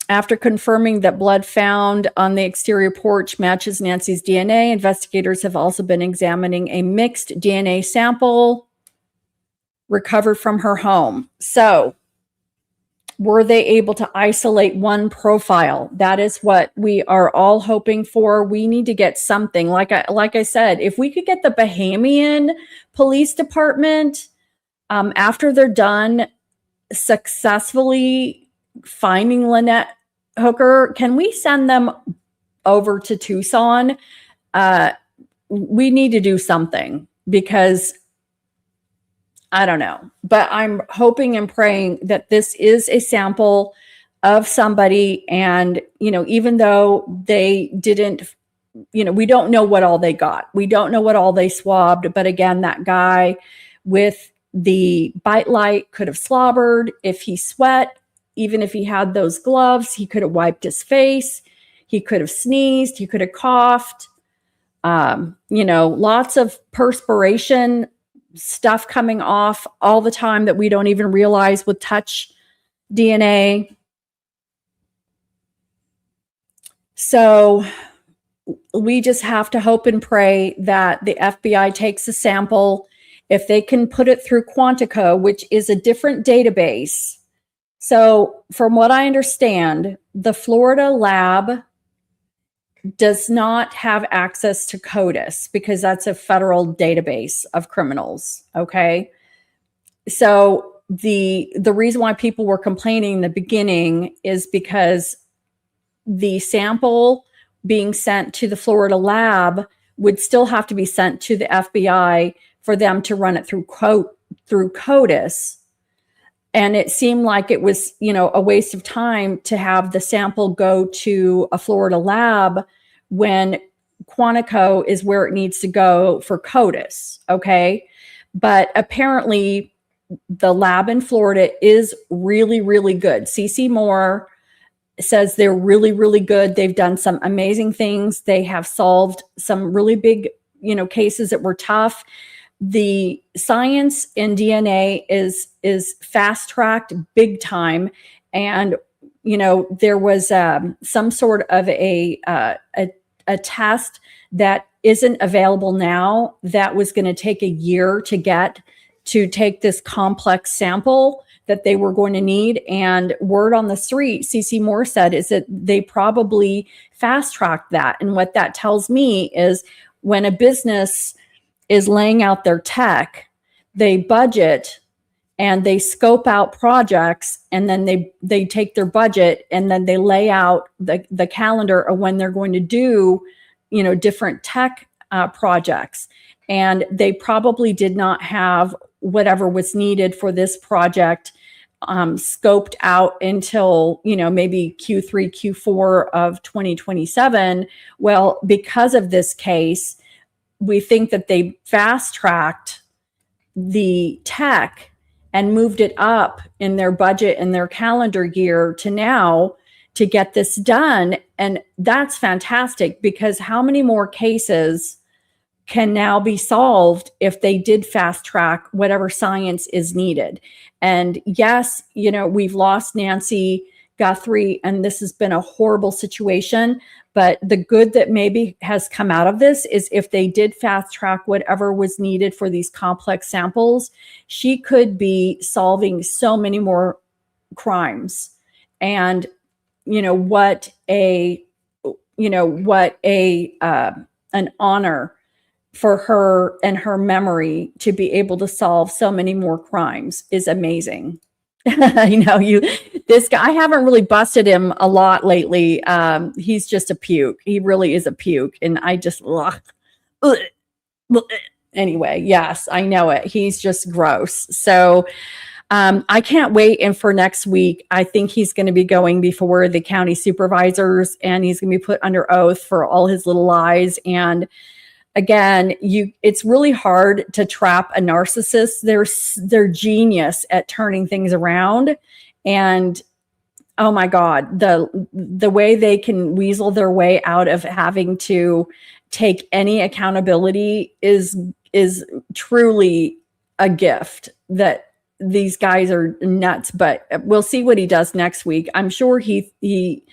After confirming that blood found on the exterior porch matches Nancy's DNA, investigators have also been examining a mixed DNA sample recovered from her home. So, were they able to isolate one profile? That is what we are all hoping for. We need to get something. Like I said, if we could get the Bahamian Police Department, after they're done successfully finding Lynette Hooker, can we send them over to Tucson? We need to do something, because I don't know, but I'm hoping and praying that this is a sample of somebody. And, you know, even though they didn't, you know, we don't know what all they got. We don't know what all they swabbed. But again, that guy with the bite light could have slobbered if he sweat. Even if he had those gloves, he could have wiped his face. He could have sneezed. He could have coughed. You know, lots of perspiration, stuff coming off all the time that we don't even realize with touch DNA. So we just have to hope and pray that the FBI takes a sample. If they can put it through Quantico, which is a different database. So from what I understand, the Florida lab does not have access to CODIS, because that's a federal database of criminals. Okay. So the reason why people were complaining in the beginning is because the sample being sent to the Florida lab would still have to be sent to the FBI for them to run it through CODIS. And it seemed like it was, a waste of time to have the sample go to a Florida lab when Quantico is where it needs to go for CODIS. Okay. But apparently the lab in Florida is really, really good. CC Moore says they're really, really good. They've done some amazing things. They have solved some really big, cases that were tough. The science in DNA is fast tracked big time, and there was some sort of a test that isn't available now that was going to take a year to take this complex sample that they were going to need. And word on the street, CC Moore said, is that they probably fast tracked that. And what that tells me is when a business is laying out their tech, they budget and they scope out projects, and then they take their budget and then they lay out the calendar of when they're going to do, different tech projects. And they probably did not have whatever was needed for this project scoped out until, maybe Q3, Q4 of 2027. Well, because of this case, we think that they fast tracked the tech and moved it up in their budget and their calendar year to now to get this done. And that's fantastic, because how many more cases can now be solved if they did fast track whatever science is needed? And yes, we've lost Nancy Guthrie, and this has been a horrible situation. But the good that maybe has come out of this is if they did fast track whatever was needed for these complex samples, she could be solving so many more crimes. And what an honor for her and her memory to be able to solve so many more crimes is amazing. This guy, I haven't really busted him a lot lately. He's just a puke. He really is a puke. And I just, anyway, yes, I know it. He's just gross. So I can't wait. And for next week, I think he's going to be going before the county supervisors, and he's going to be put under oath for all his little lies. And again, it's really hard to trap a narcissist. They're genius at turning things around. And oh my God, the way they can weasel their way out of having to take any accountability is truly a gift. That these guys are nuts. But we'll see what he does next week. I'm sure he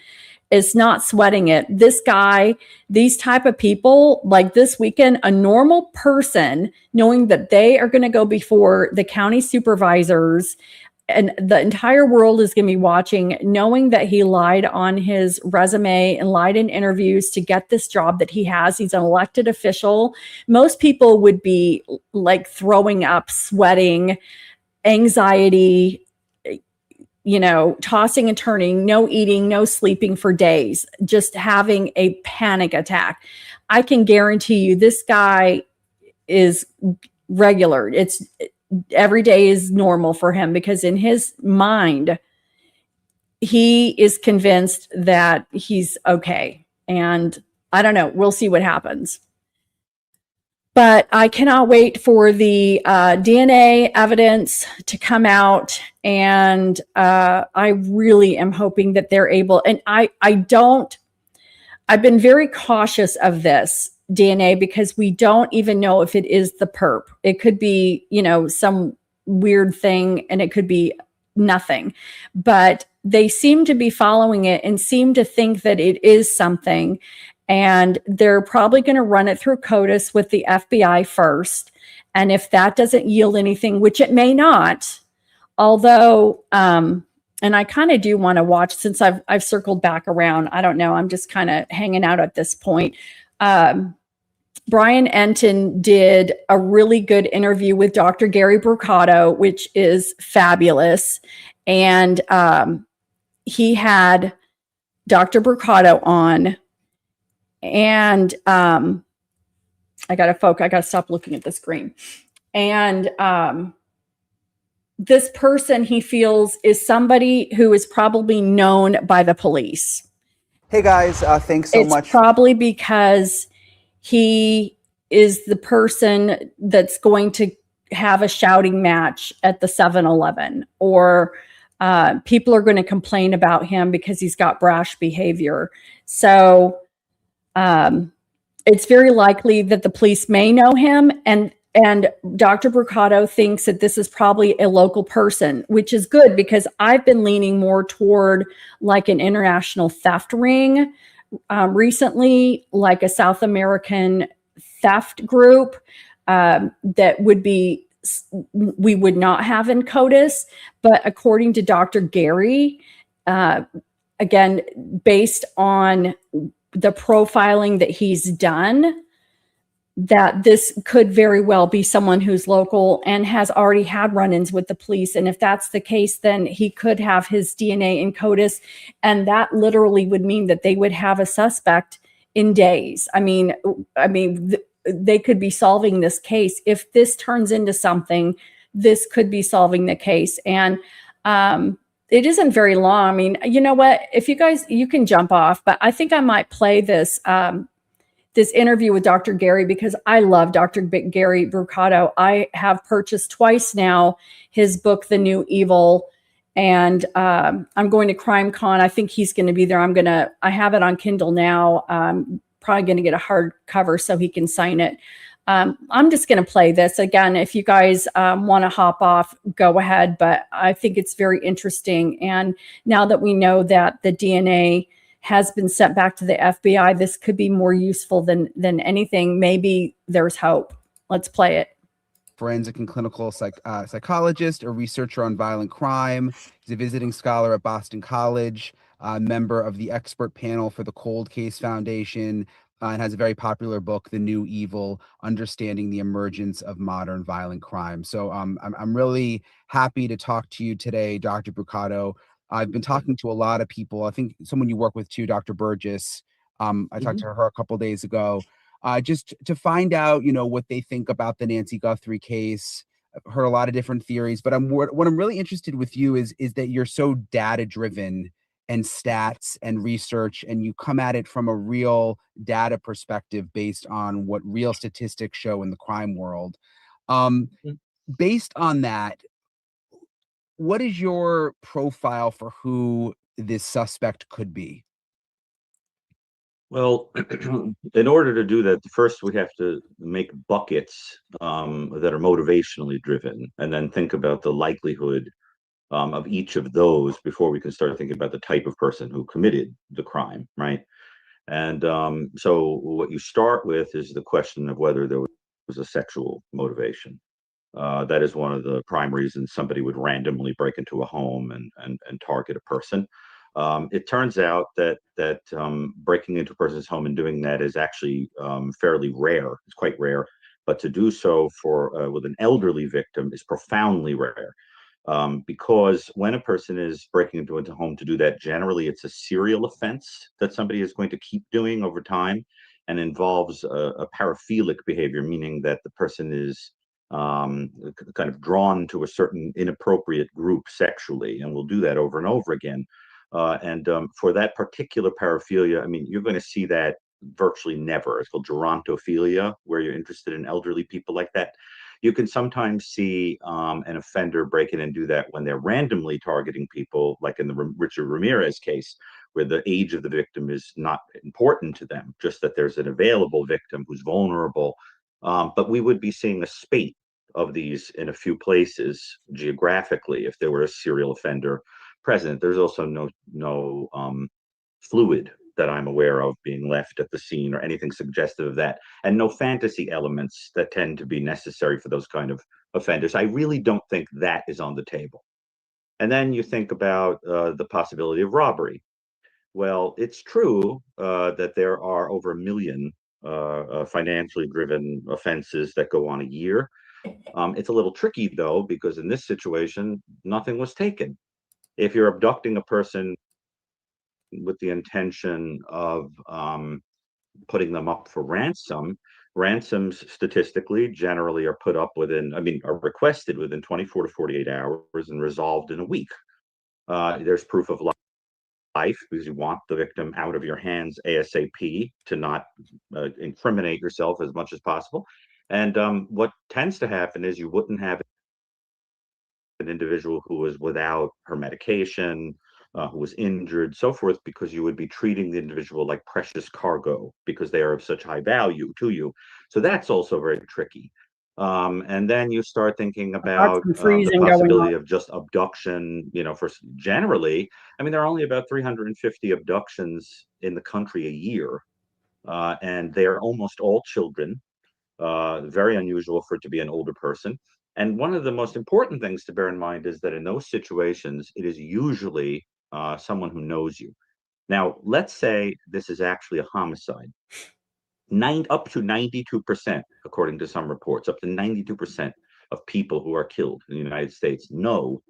is not sweating it. This guy, these type of people, like this weekend, a normal person knowing that they are going to go before the county supervisors and the entire world is going to be watching, knowing that he lied on his resume and lied in interviews to get this job that he has. He's an elected official. Most people would be like throwing up, sweating, anxiety, tossing and turning, no eating, no sleeping for days, just having a panic attack. I can guarantee you this guy is regular. It's every day is normal for him, because in his mind, he is convinced that he's okay. And I don't know. We'll see what happens. But I cannot wait for the DNA evidence to come out. And I really am hoping that they're able, and I've been very cautious of this DNA, because we don't even know if it is the perp. It could be, some weird thing, and it could be nothing. But they seem to be following it and seem to think that it is something. And they're probably going to run it through CODIS with the FBI first. And if that doesn't yield anything, which it may not, although, and I kind of do want to watch, since I've circled back around. I don't know. I'm just kind of hanging out at this point. Brian Enton did a really good interview with Dr. Gary Brocado, which is fabulous. And he had Dr. Brocado on. And I got to stop looking at the screen. And this person he feels is somebody who is probably known by the police. Hey guys, thanks so It's much. probably because he is the person that's going to have a shouting match at the 7-Eleven, or people are going to complain about him because he's got brash behavior. So it's very likely that the police may know him, and Dr. Brucato thinks that this is probably a local person, which is good because I've been leaning more toward like an international theft ring recently, like a South American theft group that we would not have in CODIS. But according to Dr. Gary, again, based on the profiling that he's done, that this could very well be someone who's local and has already had run-ins with the police. And if that's the case, then he could have his DNA in CODIS. And that literally would mean that they would have a suspect in days. I mean, they could be solving this case. If this turns into something, this could be solving the case. And it isn't very long. I mean, you know what? If you can jump off, but I think I might play this this interview with Dr. Gary because I love Dr. Gary Brucato. I have purchased twice now his book, The New Evil, and I'm going to CrimeCon. I think he's going to be there. I have it on Kindle now. Probably going to get a hardcover so he can sign it. I'm just going to play this again. If you guys want to hop off, go ahead. But I think it's very interesting. And now that we know that the DNA has been sent back to the FBI, this could be more useful than anything. Maybe there's hope. Let's play it. Forensic and clinical psychologist, a researcher on violent crime. He's a visiting scholar at Boston College, member of the expert panel for the Cold Case Foundation, and has a very popular book, The New Evil, Understanding the Emergence of Modern Violent Crime. So I'm really happy to talk to you today, Dr. Brucato. I've been talking to a lot of people. I think someone you work with too, Dr. Burgess. I talked to her a couple of days ago, just to find out, what they think about the Nancy Guthrie case. I've heard a lot of different theories, but what I'm really interested with you is that you're so data driven and stats and research, and you come at it from a real data perspective based on what real statistics show in the crime world. Based on that, what is your profile for who this suspect could be? Well, in order to do that, first we have to make buckets that are motivationally driven, and then think about the likelihood of each of those before we can start thinking about the type of person who committed the crime, right? And so what you start with is the question of whether there was a sexual motivation. That is one of the prime reasons somebody would randomly break into a home and target a person. It turns out that breaking into a person's home and doing that is actually fairly rare. It's quite rare, but to do so with an elderly victim is profoundly rare. Because when a person is breaking into a home to do that, generally it's a serial offense that somebody is going to keep doing over time, and involves a paraphilic behavior, meaning that the person is kind of drawn to a certain inappropriate group sexually, and will do that over and over again. For that particular paraphilia, I mean, you're going to see that virtually never. It's called gerontophilia, where you're interested in elderly people like that. You can sometimes see an offender break in and do that when they're randomly targeting people, like in the Richard Ramirez case, where the age of the victim is not important to them, just that there's an available victim who's vulnerable. But we would be seeing a spate of these in a few places geographically if there were a serial offender present. There's also no fluid that I'm aware of being left at the scene or anything suggestive of that, and no fantasy elements that tend to be necessary for those kind of offenders. I really don't think that is on the table. And then you think about the possibility of robbery. Well, it's true that there are over 1 million financially driven offenses that go on a year. It's a little tricky, though, because in this situation, nothing was taken. If you're abducting a person with the intention of putting them up for ransom, Ransoms statistically generally are put up within, are requested within 24 to 48 hours and resolved in a week. There's proof of life because you want the victim out of your hands ASAP to not incriminate yourself as much as possible. And what tends to happen is you wouldn't have an individual who was without her medication, who was injured, so forth, because you would be treating the individual like precious cargo because they are of such high value to you. So that's also very tricky. And then you start thinking about the possibility of just abduction, for generally, there are only about 350 abductions in the country a year, and they are almost all children. Very unusual for it to be an older person. And one of the most important things to bear in mind is that in those situations, it is usually someone who knows you. Now, let's say this is actually a homicide. Up to 92%, according to some reports, up to 92% of people who are killed in the United States know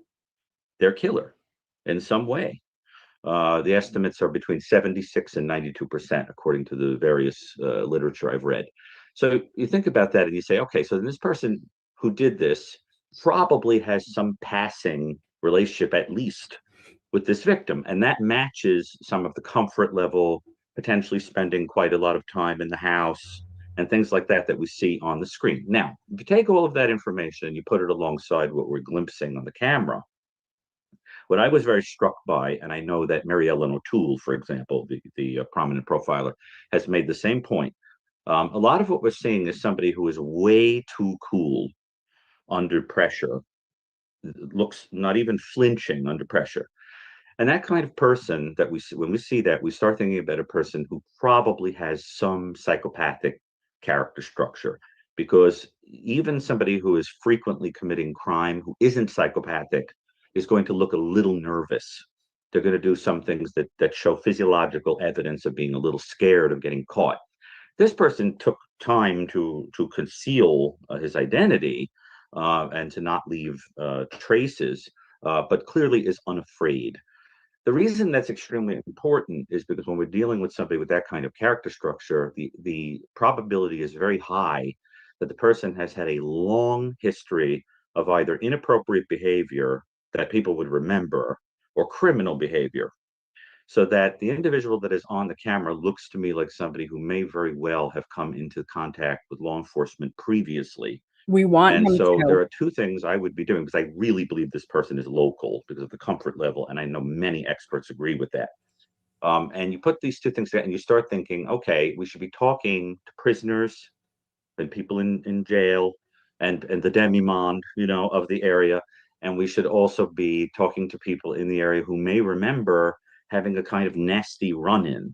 their killer in some way. The estimates are between 76 and 92%, according to the various literature I've read. So you think about that and you say, okay, so this person who did this probably has some passing relationship, at least, with this victim. And that matches some of the comfort level, potentially spending quite a lot of time in the house and things like that we see on the screen. Now, if you take all of that information and you put it alongside what we're glimpsing on the camera, what I was very struck by, and I know that Mary Ellen O'Toole, for example, the prominent profiler, has made the same point. A lot of what we're seeing is somebody who is way too cool under pressure, looks not even flinching under pressure. And that kind of person that we see, when we see that, we start thinking about a person who probably has some psychopathic character structure, because even somebody who is frequently committing crime, who isn't psychopathic, is going to look a little nervous. They're going to do some things that show physiological evidence of being a little scared of getting caught. This person took time to conceal his identity and to not leave traces, but clearly is unafraid. The reason that's extremely important is because when we're dealing with somebody with that kind of character structure, the probability is very high that the person has had a long history of either inappropriate behavior that people would remember or criminal behavior. So that the individual that is on the camera looks to me like somebody who may very well have come into contact with law enforcement previously. We want and him so to. There are two things I would be doing, because I really believe this person is local because of the comfort level, and I know many experts agree with that. And you put these two things together and you start thinking, okay, we should be talking to prisoners and people in jail and the demi-monde, of the area. And we should also be talking to people in the area who may remember having a kind of nasty run-in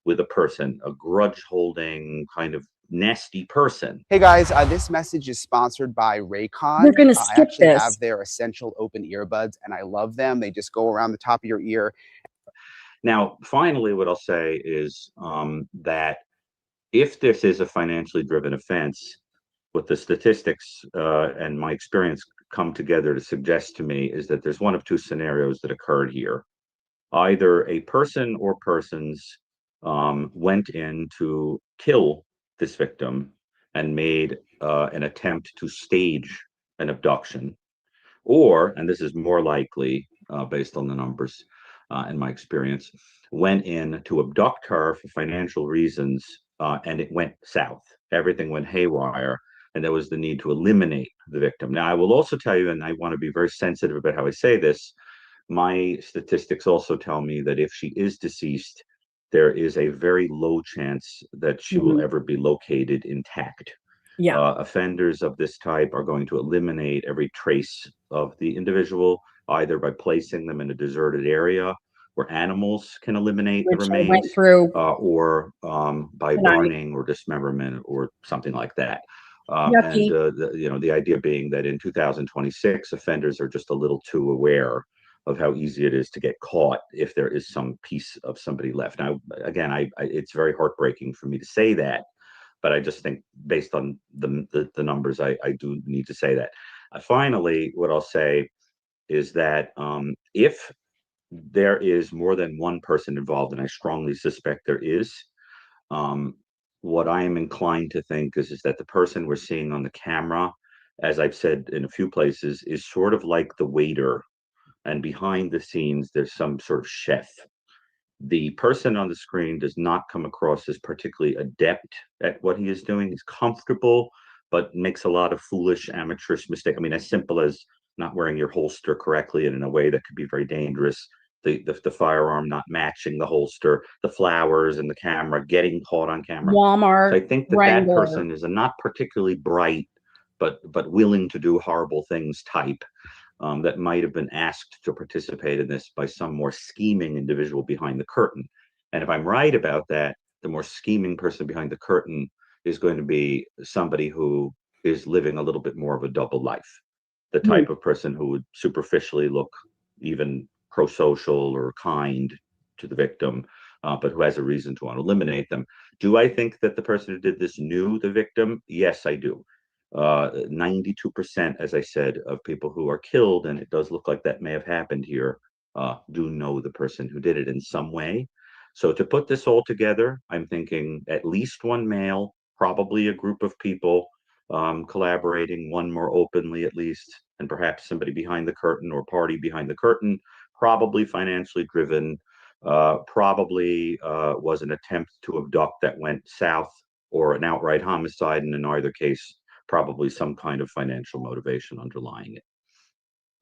with a person, a grudge-holding kind of nasty person. Hey guys, this message is sponsored by Raycon. We're going to skip I actually this. have their essential open earbuds and I love them. They just go around the top of your ear. Now, finally, what I'll say is that if this is a financially driven offense, what the statistics and my experience come together to suggest to me is that there's one of two scenarios that occurred here. Either a person or persons went in to kill this victim and made an attempt to stage an abduction, or, and this is more likely based on the numbers and my experience, went in to abduct her for financial reasons, and it went south. Everything went haywire, and there was the need to eliminate the victim. Now, I will also tell you, and I want to be very sensitive about how I say this, my statistics also tell me that if she is deceased, there is a very low chance that she will ever be located intact. Yeah. Offenders of this type are going to eliminate every trace of the individual, either by placing them in a deserted area where animals can eliminate the remains, or by burning or dismemberment or something like that. The idea being that in 2026, offenders are just a little too aware of how easy it is to get caught if there is some piece of somebody left. Now, again, it's very heartbreaking for me to say that, but I just think based on the numbers, I do need to say that. Finally, what I'll say is that if there is more than one person involved, and I strongly suspect there is, what I am inclined to think is that the person we're seeing on the camera, as I've said in a few places, is sort of like the waiter, and behind the scenes, there's some sort of chef. The person on the screen does not come across as particularly adept at what he is doing. He's comfortable, but makes a lot of foolish, amateurish mistakes. I mean, as simple as not wearing your holster correctly and in a way that could be very dangerous. The firearm not matching the holster, the flowers and the camera getting caught on camera. Walmart, So I think that Wrangler. person is a not particularly bright, but willing to do horrible things type. That might have been asked to participate in this by some more scheming individual behind the curtain. And if I'm right about that, the more scheming person behind the curtain is going to be somebody who is living a little bit more of a double life. The type of person who would superficially look even pro-social or kind to the victim, but who has a reason to want to eliminate them. Do I think that the person who did this knew the victim? Yes, I do. 92%, as I said, of people who are killed, and it does look like that may have happened here, do know the person who did it in some way. So to put this all together, I'm thinking at least one male, probably a group of people collaborating, one more openly at least, and perhaps somebody behind the curtain or party behind the curtain, probably financially driven, probably was an attempt to abduct that went south, or an outright homicide, and in either case, probably some kind of financial motivation underlying it.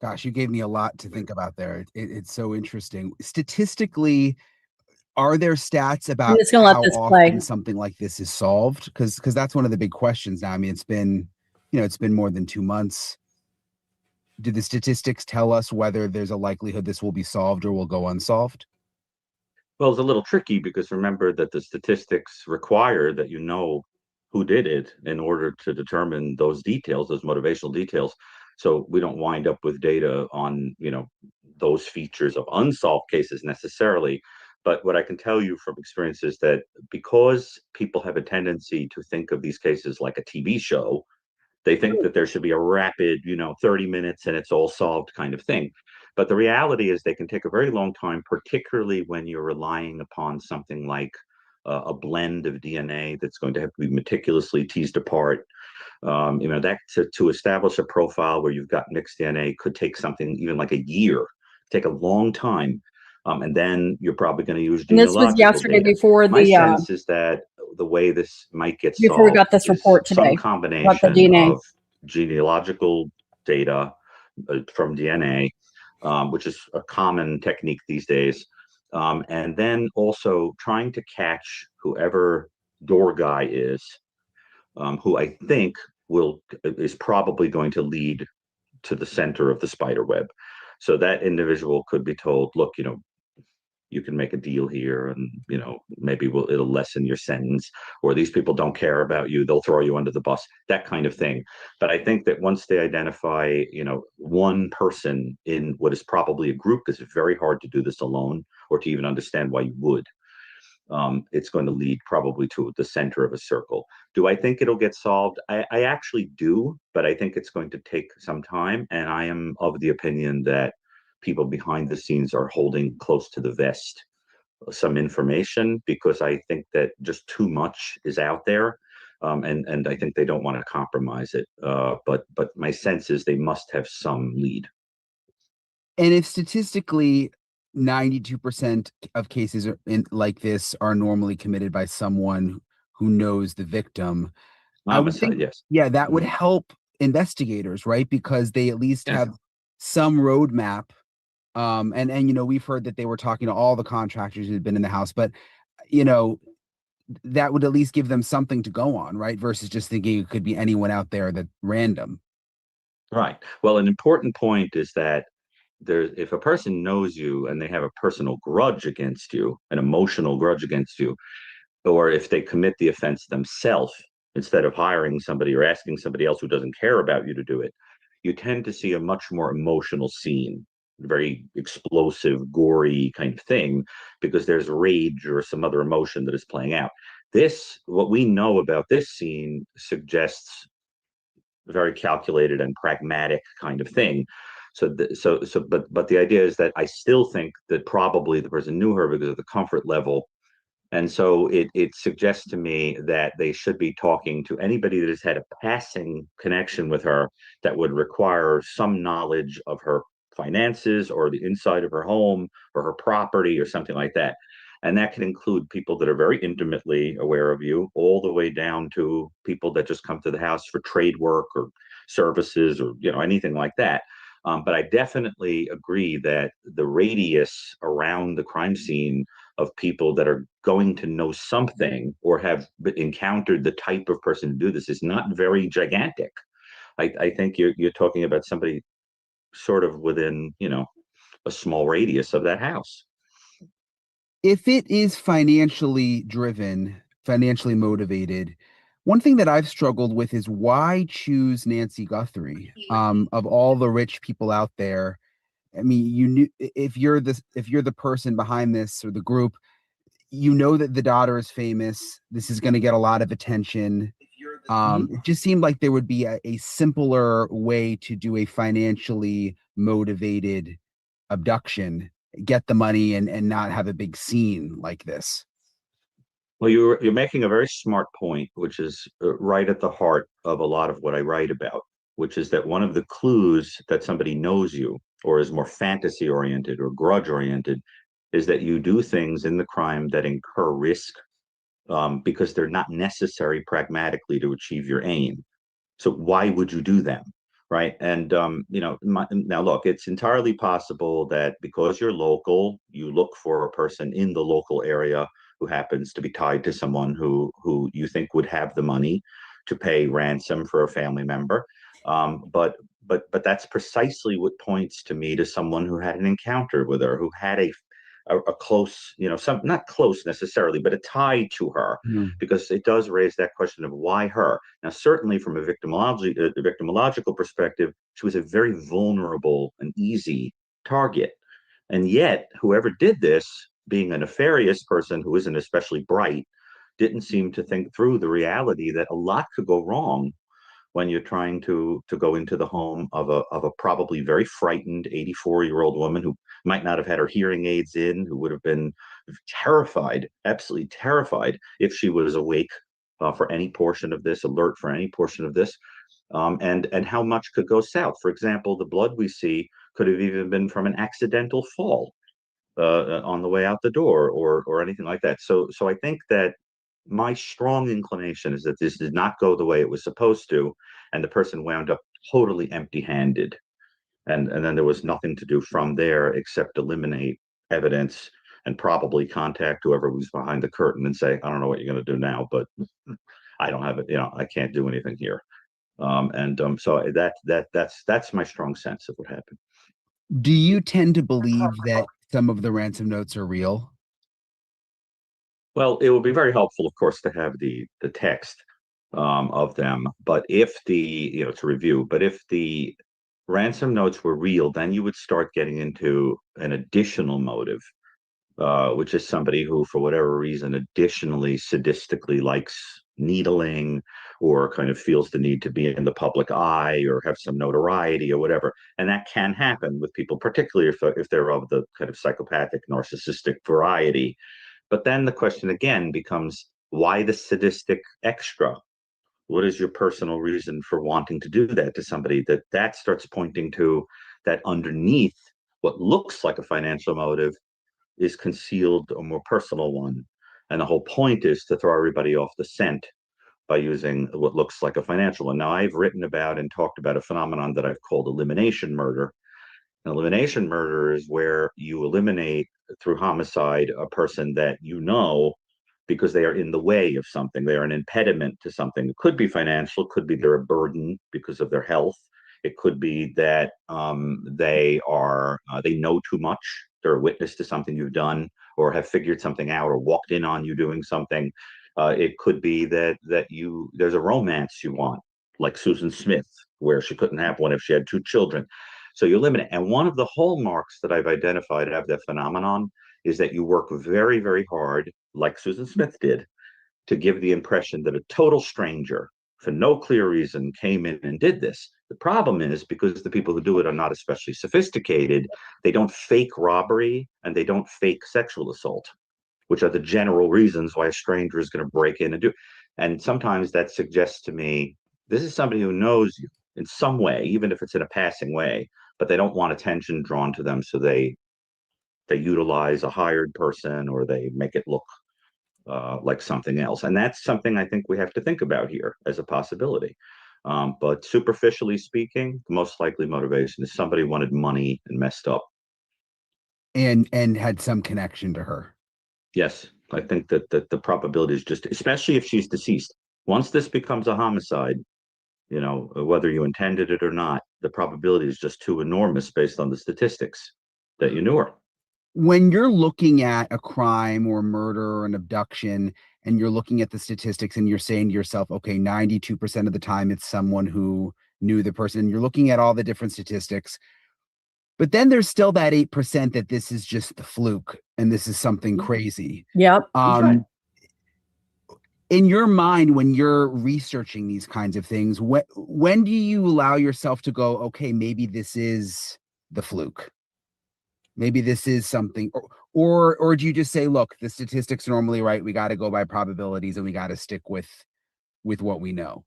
Gosh, you gave me a lot to think about there. It's so interesting. Statistically, are there stats about just gonna let how this often play. something like this is solved? Because that's one of the big questions now. I mean, it's been more than 2 months. Do the statistics tell us whether there's a likelihood this will be solved or will go unsolved? Well, it's a little tricky because remember that the statistics require that you know who did it in order to determine those details, those motivational details. So we don't wind up with data on, those features of unsolved cases necessarily. But what I can tell you from experience is that because people have a tendency to think of these cases like a TV show, they think that there should be a rapid, 30 minutes and it's all solved kind of thing. But the reality is they can take a very long time, particularly when you're relying upon something like a blend of DNA that's going to have to be meticulously teased apart. That to establish a profile where you've got mixed DNA could take something even like a year, take a long time. And then you're probably going to use genealogical And this was yesterday data. before My the sense is that the way this might get before we solved got this is report some today. combination About the DNA. of genealogical data from DNA, which is a common technique these days, and then also trying to catch whoever door guy is, who I think is probably going to lead to the center of the spider web. So that individual could be told, look, you can make a deal here, and maybe it'll lessen your sentence, or these people don't care about you, they'll throw you under the bus, that kind of thing. But I think that once they identify one person in what is probably a group, because it's very hard to do this alone or to even understand why you would, it's going to lead probably to the center of a circle. Do I think it'll get solved? I actually do, but I think it's going to take some time, and I am of the opinion that people behind the scenes are holding close to the vest some information, because I think that just too much is out there, and I think they don't want to compromise it. But my sense is they must have some lead. And if statistically 92% of cases like this are normally committed by someone who knows the victim, I would think, yes. yeah, that would help investigators, right? Because they at least have some roadmap. And we've heard that they were talking to all the contractors who had been in the house, but that would at least give them something to go on, right? Versus just thinking it could be anyone out there that random. Right. Well, an important point is that if a person knows you and they have a personal grudge against you, an emotional grudge against you, or if they commit the offense themselves instead of hiring somebody or asking somebody else who doesn't care about you to do it, you tend to see a much more emotional scene, very explosive, gory kind of thing, because there's rage or some other emotion that is playing out. What we know about this scene suggests a very calculated and pragmatic kind of thing. But the idea is that I still think that probably the person knew her because of the comfort level And so it suggests to me that they should be talking to anybody that has had a passing connection with her that would require some knowledge of her finances or the inside of her home or her property or something like that. And that can include people that are very intimately aware of you, all the way down to people that just come to the house for trade work or services or anything like that. But I definitely agree that the radius around the crime scene of people that are going to know something or have encountered the type of person to do this is not very gigantic. I think you're talking about somebody sort of within, a small radius of that house. If it is financially driven, financially motivated, one thing that I've struggled with is why choose Nancy Guthrie of all the rich people out there. I mean, you knew if you're the person behind this or the group, you know that the daughter is famous. This is going to get a lot of attention. It just seemed like there would be a simpler way to do a financially motivated abduction, get the money and not have a big scene like this. Well, you're making a very smart point, which is right at the heart of a lot of what I write about, which is that one of the clues that somebody knows you or is more fantasy oriented or grudge oriented is that you do things in the crime that incur risk because they're not necessary pragmatically to achieve your aim. So why would you do them? Right. And, now look, it's entirely possible that because you're local, you look for a person in the local area who happens to be tied to someone who you think would have the money to pay ransom for a family member. But that's precisely what points to me to someone who had an encounter with her, who had a close, some not close necessarily, but a tie to her, because it does raise that question of why her. Now, certainly from a victimological perspective, she was a very vulnerable and easy target. And yet, whoever did this, being a nefarious person who isn't especially bright, didn't seem to think through the reality that a lot could go wrong when you're trying to go into the home of a probably very frightened 84-year-old woman who might not have had her hearing aids in, who would have been terrified, absolutely terrified, if she was awake for any portion of this, alert for any portion of this, and how much could go south. For example, the blood we see could have even been from an accidental fall on the way out the door or anything like that. So I think that my strong inclination is that this did not go the way it was supposed to, and the person wound up totally empty-handed. And then there was nothing to do from there except eliminate evidence and probably contact whoever was behind the curtain and say, I don't know what you're going to do now, but I don't have it, I can't do anything here. So that's my strong sense of what happened. Do you tend to believe that some of the ransom notes are real? Well, it would be very helpful, of course, to have the text of them, but if to review, but if the ransom notes were real, then you would start getting into an additional motive, which is somebody who, for whatever reason, additionally sadistically likes needling or kind of feels the need to be in the public eye or have some notoriety or whatever. And that can happen with people, particularly if they're of the kind of psychopathic, narcissistic variety. But then the question again becomes, why the sadistic extra? What is your personal reason for wanting to do that to somebody? That starts pointing to that underneath what looks like a financial motive is concealed a more personal one. And the whole point is to throw everybody off the scent by using what looks like a financial one. Now, I've written about and talked about a phenomenon that I've called elimination murder. And elimination murder is where you eliminate through homicide a person that because they are in the way of something. They are an impediment to something. It could be financial, could be they're a burden because of their health. It could be that they know too much. They're a witness to something you've done or have figured something out or walked in on you doing something. It could be that there's a romance you want, like Susan Smith, where she couldn't have one if she had 2 children. So you limit it. And one of the hallmarks that I've identified of that phenomenon is that you work very, very hard, like Susan Smith did, to give the impression that a total stranger, for no clear reason, came in and did this. The problem is, because the people who do it are not especially sophisticated, they don't fake robbery and they don't fake sexual assault. which are the general reasons why a stranger is going to break in and do. And sometimes that suggests to me, this is somebody who knows you in some way, even if it's in a passing way, but they don't want attention drawn to them. So they utilize a hired person, or they make it look like something else. And that's something I think we have to think about here as a possibility. But superficially speaking, the most likely motivation is somebody wanted money and messed up. And had some connection to her. Yes, I think that the probability is just, especially if she's deceased. Once this becomes a homicide, you know, whether you intended it or not, the probability is just too enormous based on the statistics that you knew her. When you're looking at a crime or murder or an abduction, and you're looking at the statistics and you're saying to yourself, okay, 92% of the time it's someone who knew the person, you're looking at all the different statistics, but then there's still that 8% that this is just the fluke and this is something crazy. Yep. Right. In your mind, when you're researching these kinds of things, when do you allow yourself to go, okay, maybe this is the fluke? Maybe this is something, or do you just say, look, the statistics are normally right. We got to go by probabilities and we got to stick with what we know.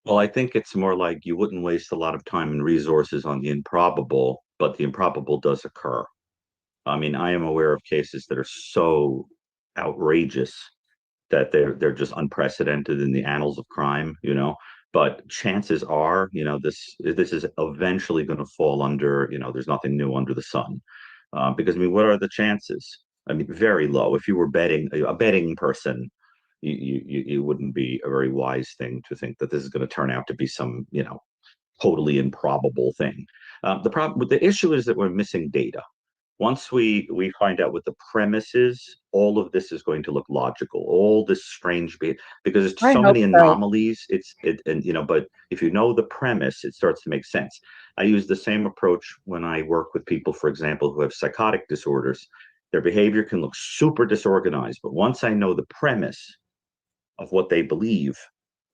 Well, I think it's more like you wouldn't waste a lot of time and resources on the improbable, but the improbable does occur. I mean, I am aware of cases that are so outrageous that they're just unprecedented in the annals of crime, you know. But chances are, you know, this is eventually going to fall under, you know, there's nothing new under the sun. Because I mean, what are the chances? I mean, very low. If you were a betting person, it wouldn't be a very wise thing to think that this is going to turn out to be some, you know, totally improbable thing. The issue is that we're missing data. Once we find out what the premise is, all of this is going to look logical. All this strange because there's so many anomalies. And you know, but if you know the premise, it starts to make sense. I use the same approach when I work with people, for example, who have psychotic disorders. Their behavior can look super disorganized, but once I know the premise of what they believe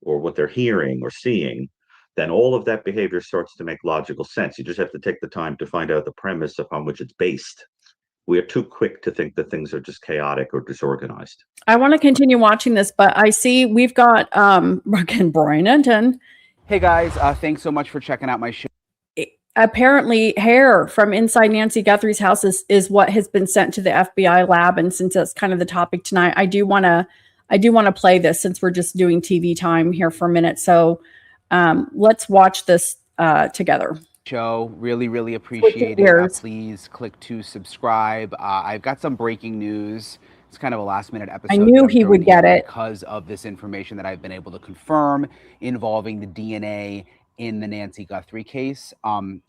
or what they're hearing or seeing, then all of that behavior starts to make logical sense. You just have to take the time to find out the premise upon which it's based. We are too quick to think that things are just chaotic or disorganized. I want to continue watching this, but I see we've got Brian Enton. Hey guys, thanks so much for checking out my show. Apparently hair from inside Nancy Guthrie's house is what has been sent to the FBI lab. And since that's kind of the topic tonight, I do want to play this since we're just doing TV time here for a minute. So let's watch this together. Show really appreciate it. Please click to subscribe. I've got some breaking news. It's kind of a last minute episode. I knew he would get it because of this information that I've been able to confirm involving the DNA in the Nancy Guthrie case.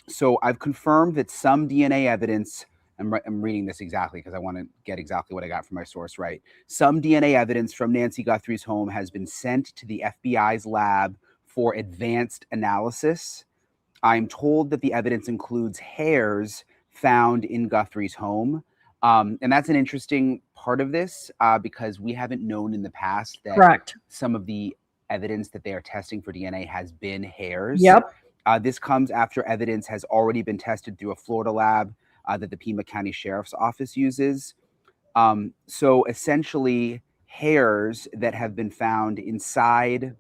So I've confirmed that some DNA evidence, I'm reading this exactly because I want to get exactly what I got from my source right. Some DNA evidence from Nancy Guthrie's home has been sent to the FBI's lab for advanced analysis. I'm told that the evidence includes hairs found in Guthrie's home. And that's an interesting part of this because we haven't known in the past that some of the evidence that they are testing for DNA has been hairs. Yep. This comes after evidence has already been tested through a Florida lab that the Pima County Sheriff's Office uses. So essentially, hairs that have been found inside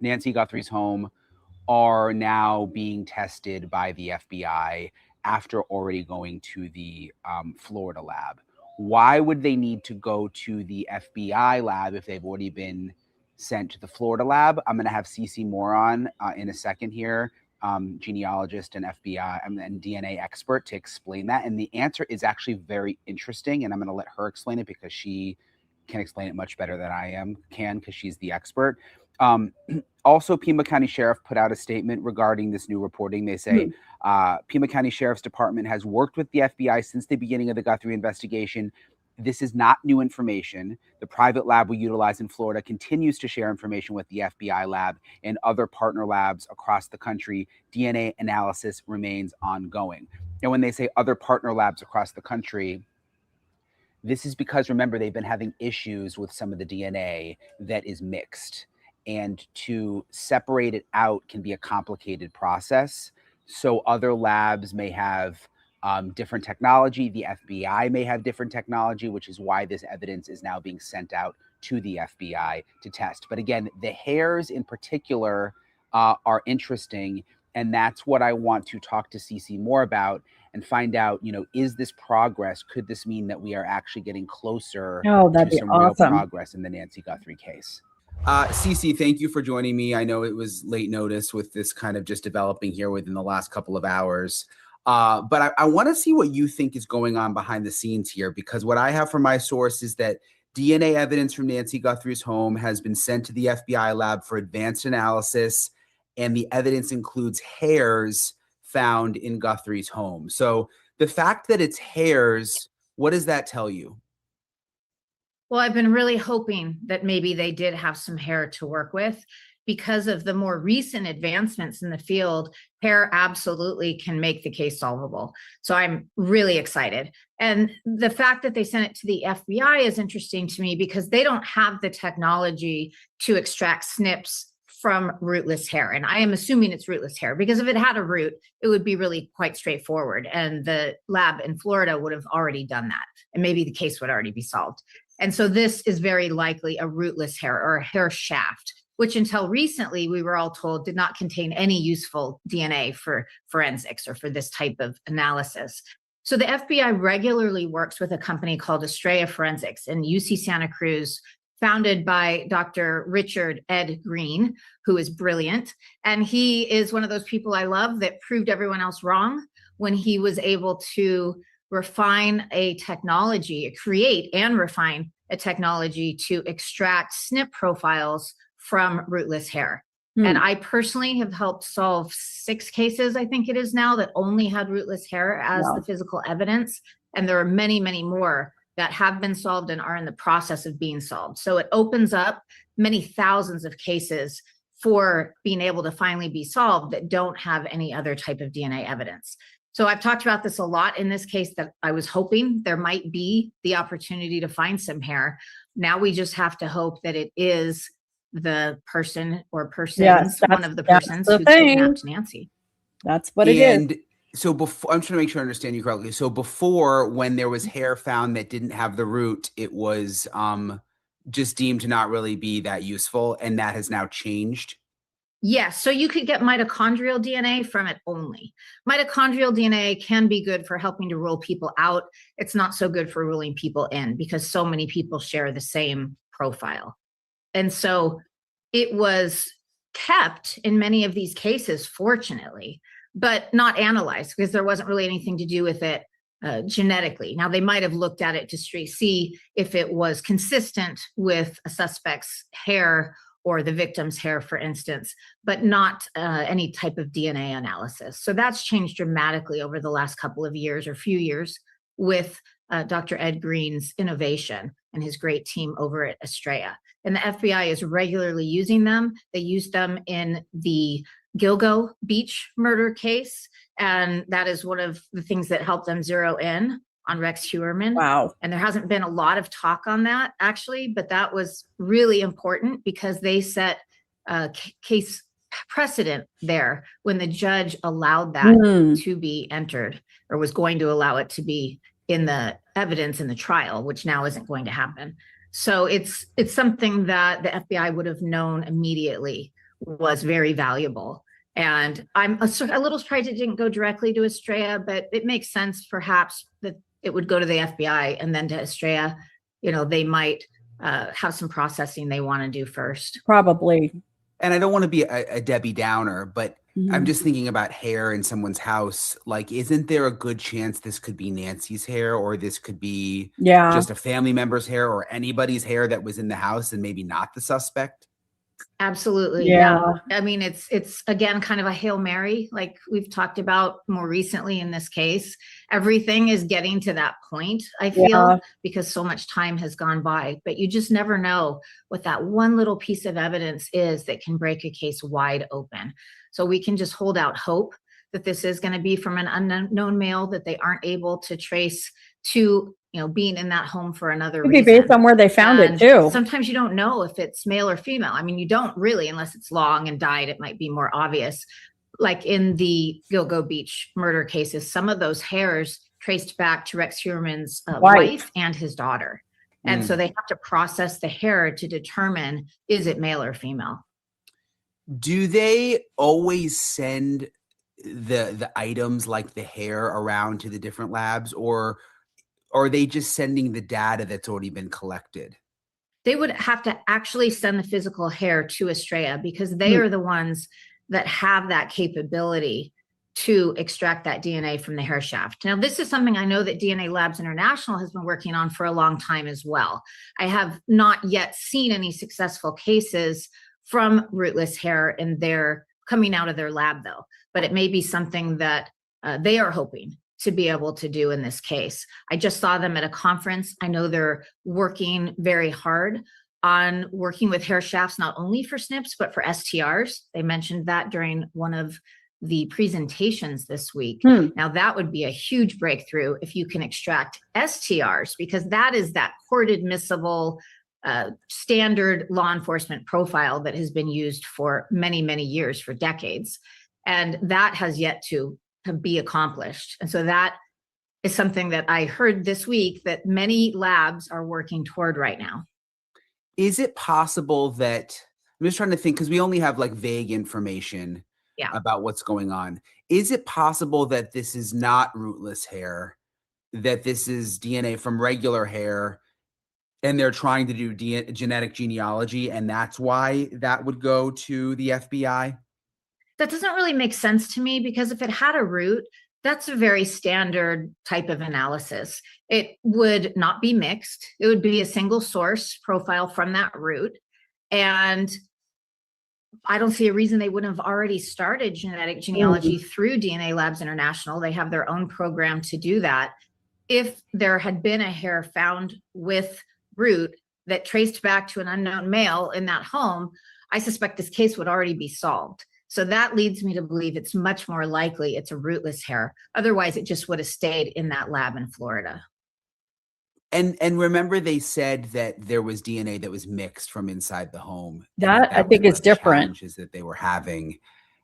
Nancy Guthrie's home are now being tested by the FBI after already going to the Florida lab. Why would they need to go to the FBI lab if they've already been sent to the Florida lab? I'm going to have Cece Moron in a second here, genealogist and FBI and DNA expert, to explain that. And the answer is actually very interesting, and I'm going to let her explain it because she can explain it much better than I can because she's the expert. Also, Pima County Sheriff put out a statement regarding this new reporting. They say Pima County Sheriff's Department has worked with the FBI since the beginning of the Guthrie investigation. This is not new information. The private lab we utilize in Florida continues to share information with the FBI lab and other partner labs across the country. DNA analysis remains ongoing. And when they say other partner labs across the country, this is because, remember, they've been having issues with some of the DNA that is mixed. And to separate it out can be a complicated process. So other labs may have different technology. The FBI may have different technology, which is why this evidence is now being sent out to the FBI to test. But again, the hairs in particular are interesting. And that's what I want to talk to Cece more about and find out, is this progress? Could this mean that we are actually getting closer to some real progress in the Nancy Guthrie case? Cece, thank you for joining me. I know it was late notice with this kind of just developing here within the last couple of hours. But I want to see what you think is going on behind the scenes here, because what I have from my source is that DNA evidence from Nancy Guthrie's home has been sent to the FBI lab for advanced analysis, and the evidence includes hairs found in Guthrie's home. So the fact that it's hairs, what does that tell you? Well, I've been really hoping that maybe they did have some hair to work with. Because of the more recent advancements in the field, hair absolutely can make the case solvable. So I'm really excited. And the fact that they sent it to the FBI is interesting to me because they don't have the technology to extract snips from rootless hair. And I am assuming it's rootless hair, because if it had a root, it would be really quite straightforward. And the lab in Florida would have already done that. And maybe the case would already be solved. And so this is very likely a rootless hair or a hair shaft, which until recently we were all told did not contain any useful DNA for forensics or for this type of analysis. So the FBI regularly works with a company called Estrella Forensics in UC Santa Cruz, founded by Dr. Richard Ed Green, who is brilliant. And he is one of those people I love that proved everyone else wrong when he was able to refine a technology, create and refine a technology to extract SNP profiles from rootless hair. And I personally have helped solve 6 cases, I think it is now, that only had rootless hair as the physical evidence. And there are many, many more that have been solved and are in the process of being solved. So it opens up many thousands of cases for being able to finally be solved that don't have any other type of DNA evidence. So I've talked about this a lot in this case, that I was hoping there might be the opportunity to find some hair. Now we just have to hope that it is the person or persons, one of the persons who kidnapped Nancy. That's what it is. So before, I'm trying to make sure I understand you correctly. So before, when there was hair found that didn't have the root, it was just deemed to not really be that useful, and that has now changed? Yes, so you could get mitochondrial DNA from it only. Mitochondrial DNA can be good for helping to rule people out. It's not so good for ruling people in, because so many people share the same profile. And so it was kept in many of these cases, fortunately, but not analyzed, because there wasn't really anything to do with it genetically. Now, they might have looked at it to see if it was consistent with a suspect's hair or the victim's hair, for instance, but not any type of DNA analysis. So that's changed dramatically over the last couple of years or few years with Dr. Ed Green's innovation and his great team over at Estrella. And the FBI is regularly using them. They used them in the Gilgo Beach murder case. And that is one of the things that helped them zero in on Rex Heuermann. Wow. And there hasn't been a lot of talk on that, actually, but that was really important because they set case precedent there when the judge allowed that to be entered, or was going to allow it to be in the evidence in the trial, which now isn't going to happen. So it's something that the FBI would have known immediately was very valuable. And I'm a little surprised it didn't go directly to Estrella, but it makes sense perhaps that it would go to the FBI and then to Estrella. You know, they might have some processing they want to do first. Probably. And I don't want to be a Debbie Downer, but I'm just thinking about hair in someone's house. Like, isn't there a good chance this could be Nancy's hair, or this could be just a family member's hair, or anybody's hair that was in the house and maybe not the suspect? Absolutely. Yeah. I mean, it's again, kind of a Hail Mary, like we've talked about more recently in this case. Everything is getting to that point, I feel, because so much time has gone by, but you just never know what that one little piece of evidence is that can break a case wide open. So we can just hold out hope that this is going to be from an unknown male that they aren't able to trace to, you know, being in that home for another reason. Maybe based on where they found it too. Sometimes you don't know if it's male or female. I mean, you don't really, unless it's long and dyed, it might be more obvious. like in the Gilgo Beach murder cases, some of those hairs traced back to Rex Heuermann's wife and his daughter. And so they have to process the hair to determine, is it male or female? Do they always send the items like the hair around to the different labs, or are they just sending the data that's already been collected? They would have to actually send the physical hair to Estrella because they are the ones that have that capability to extract that DNA from the hair shaft. Now, this is something I know that DNA Labs International has been working on for a long time as well. I have not yet seen any successful cases from rootless hair in their coming out of their lab, though. But it may be something that they are hoping to be able to do in this case. I just saw them at a conference. I know they're working very hard on working with hair shafts, not only for SNPs, but for STRs. They mentioned that during one of the presentations this week. Now that would be a huge breakthrough if you can extract STRs, because that is that court admissible standard law enforcement profile that has been used for many, many years, for decades. And that has yet to be accomplished. And so that is something that I heard this week that many labs are working toward right now. Is it possible that, I'm just trying to think, because we only have like vague information about what's going on. Is it possible that this is not rootless hair, that this is DNA from regular hair, and they're trying to do genetic genealogy, and that's why that would go to the FBI? That doesn't really make sense to me, because if it had a root, that's a very standard type of analysis. It would not be mixed. It would be a single source profile from that root. And I don't see a reason they wouldn't have already started genetic genealogy through DNA Labs International. They have their own program to do that. If there had been a hair found with root that traced back to an unknown male in that home, I suspect this case would already be solved. So that leads me to believe it's much more likely it's a rootless hair. Otherwise, it just would have stayed in that lab in Florida. And remember, they said that there was DNA that was mixed from inside the home. That I think is different. Challenges that they were having.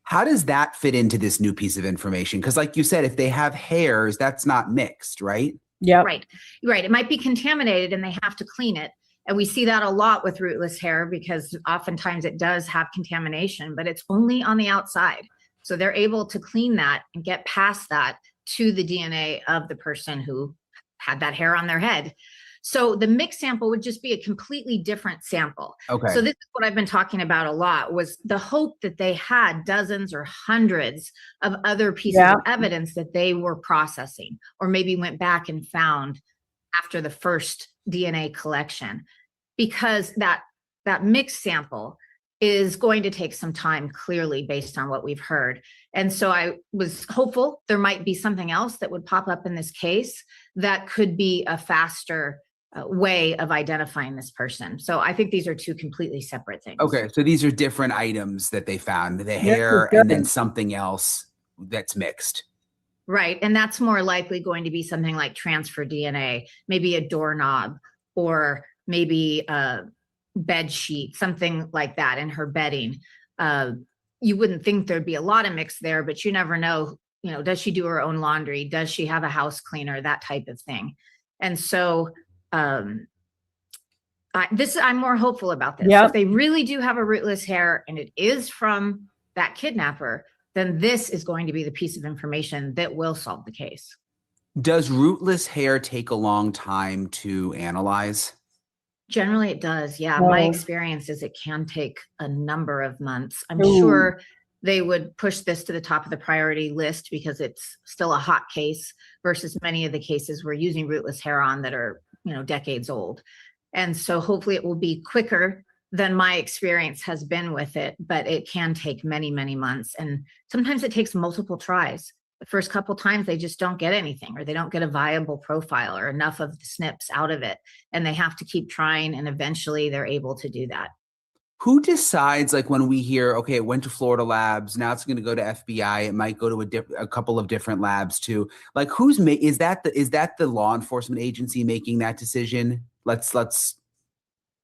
How does that fit into this new piece of information? Because like you said, if they have hairs, that's not mixed, right? Yeah. Right. It might be contaminated and they have to clean it. And we see that a lot with rootless hair, because oftentimes it does have contamination, but it's only on the outside. So they're able to clean that and get past that to the DNA of the person who had that hair on their head. So the mixed sample would just be a completely different sample. Okay. So this is what I've been talking about a lot, was the hope that they had dozens or hundreds of other pieces of evidence that they were processing, or maybe went back and found after the first DNA collection, because that mixed sample is going to take some time, clearly, based on what we've heard. And so I was hopeful there might be something else that would pop up in this case that could be a faster way of identifying this person. So I think these are two completely separate things. Okay, so these are different items that they found, the hair and then something else that's mixed. Right, and that's more likely going to be something like transfer DNA, maybe a doorknob, or maybe a bed sheet, something like that in her bedding. You wouldn't think there'd be a lot of mix there, but you never know, does she do her own laundry? Does she have a house cleaner? That type of thing. And so I'm more hopeful about this. If they really do have a rootless hair and it is from that kidnapper, then this is going to be the piece of information that will solve the case. Does rootless hair take a long time to analyze? Generally, it does. Yeah. My experience is it can take a number of months. I'm sure they would push this to the top of the priority list because it's still a hot case versus many of the cases we're using rootless hair on that are, decades old. And so hopefully it will be quicker than my experience has been with it, but it can take many, many months. And sometimes it takes multiple tries. The first couple times they just don't get anything, or they don't get a viable profile or enough of the SNPs out of it. And they have to keep trying, and eventually they're able to do that. Who decides, like when we hear, okay, it went to Florida labs, now it's going to go to FBI, it might go to a couple of different labs too. Like is that the law enforcement agency making that decision? Let's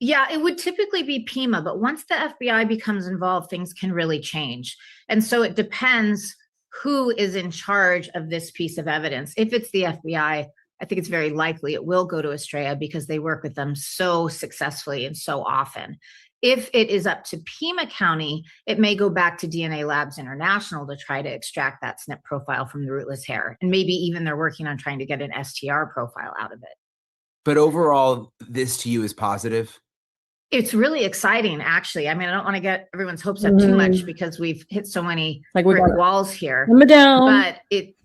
Yeah, it would typically be PEMA, but once the FBI becomes involved, things can really change. And so it depends who is in charge of this piece of evidence. If it's the FBI, I think it's very likely it will go to Estrella because they work with them so successfully and so often. If it is up to Pima County, it may go back to DNA Labs International to try to extract that SNP profile from the rootless hair. And maybe even they're working on trying to get an STR profile out of it. But overall, this to you is positive? It's really exciting, actually. I mean, I don't want to get everyone's hopes up too much because we've hit so many we brick got walls here. down. But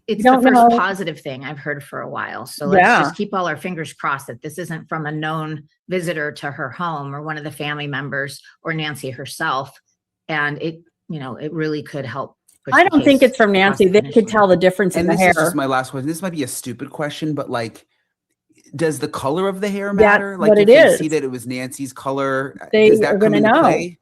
it's the first positive thing I've heard for a while. So let's just keep all our fingers crossed that this isn't from a known visitor to her home or one of the family members or Nancy herself. And it really could help. I don't think it's from Nancy. They could tell the difference in the hair. And this is just my last question. This might be a stupid question, but like, does the color of the hair matter? Like, if they see that it was Nancy's color, does that come into play?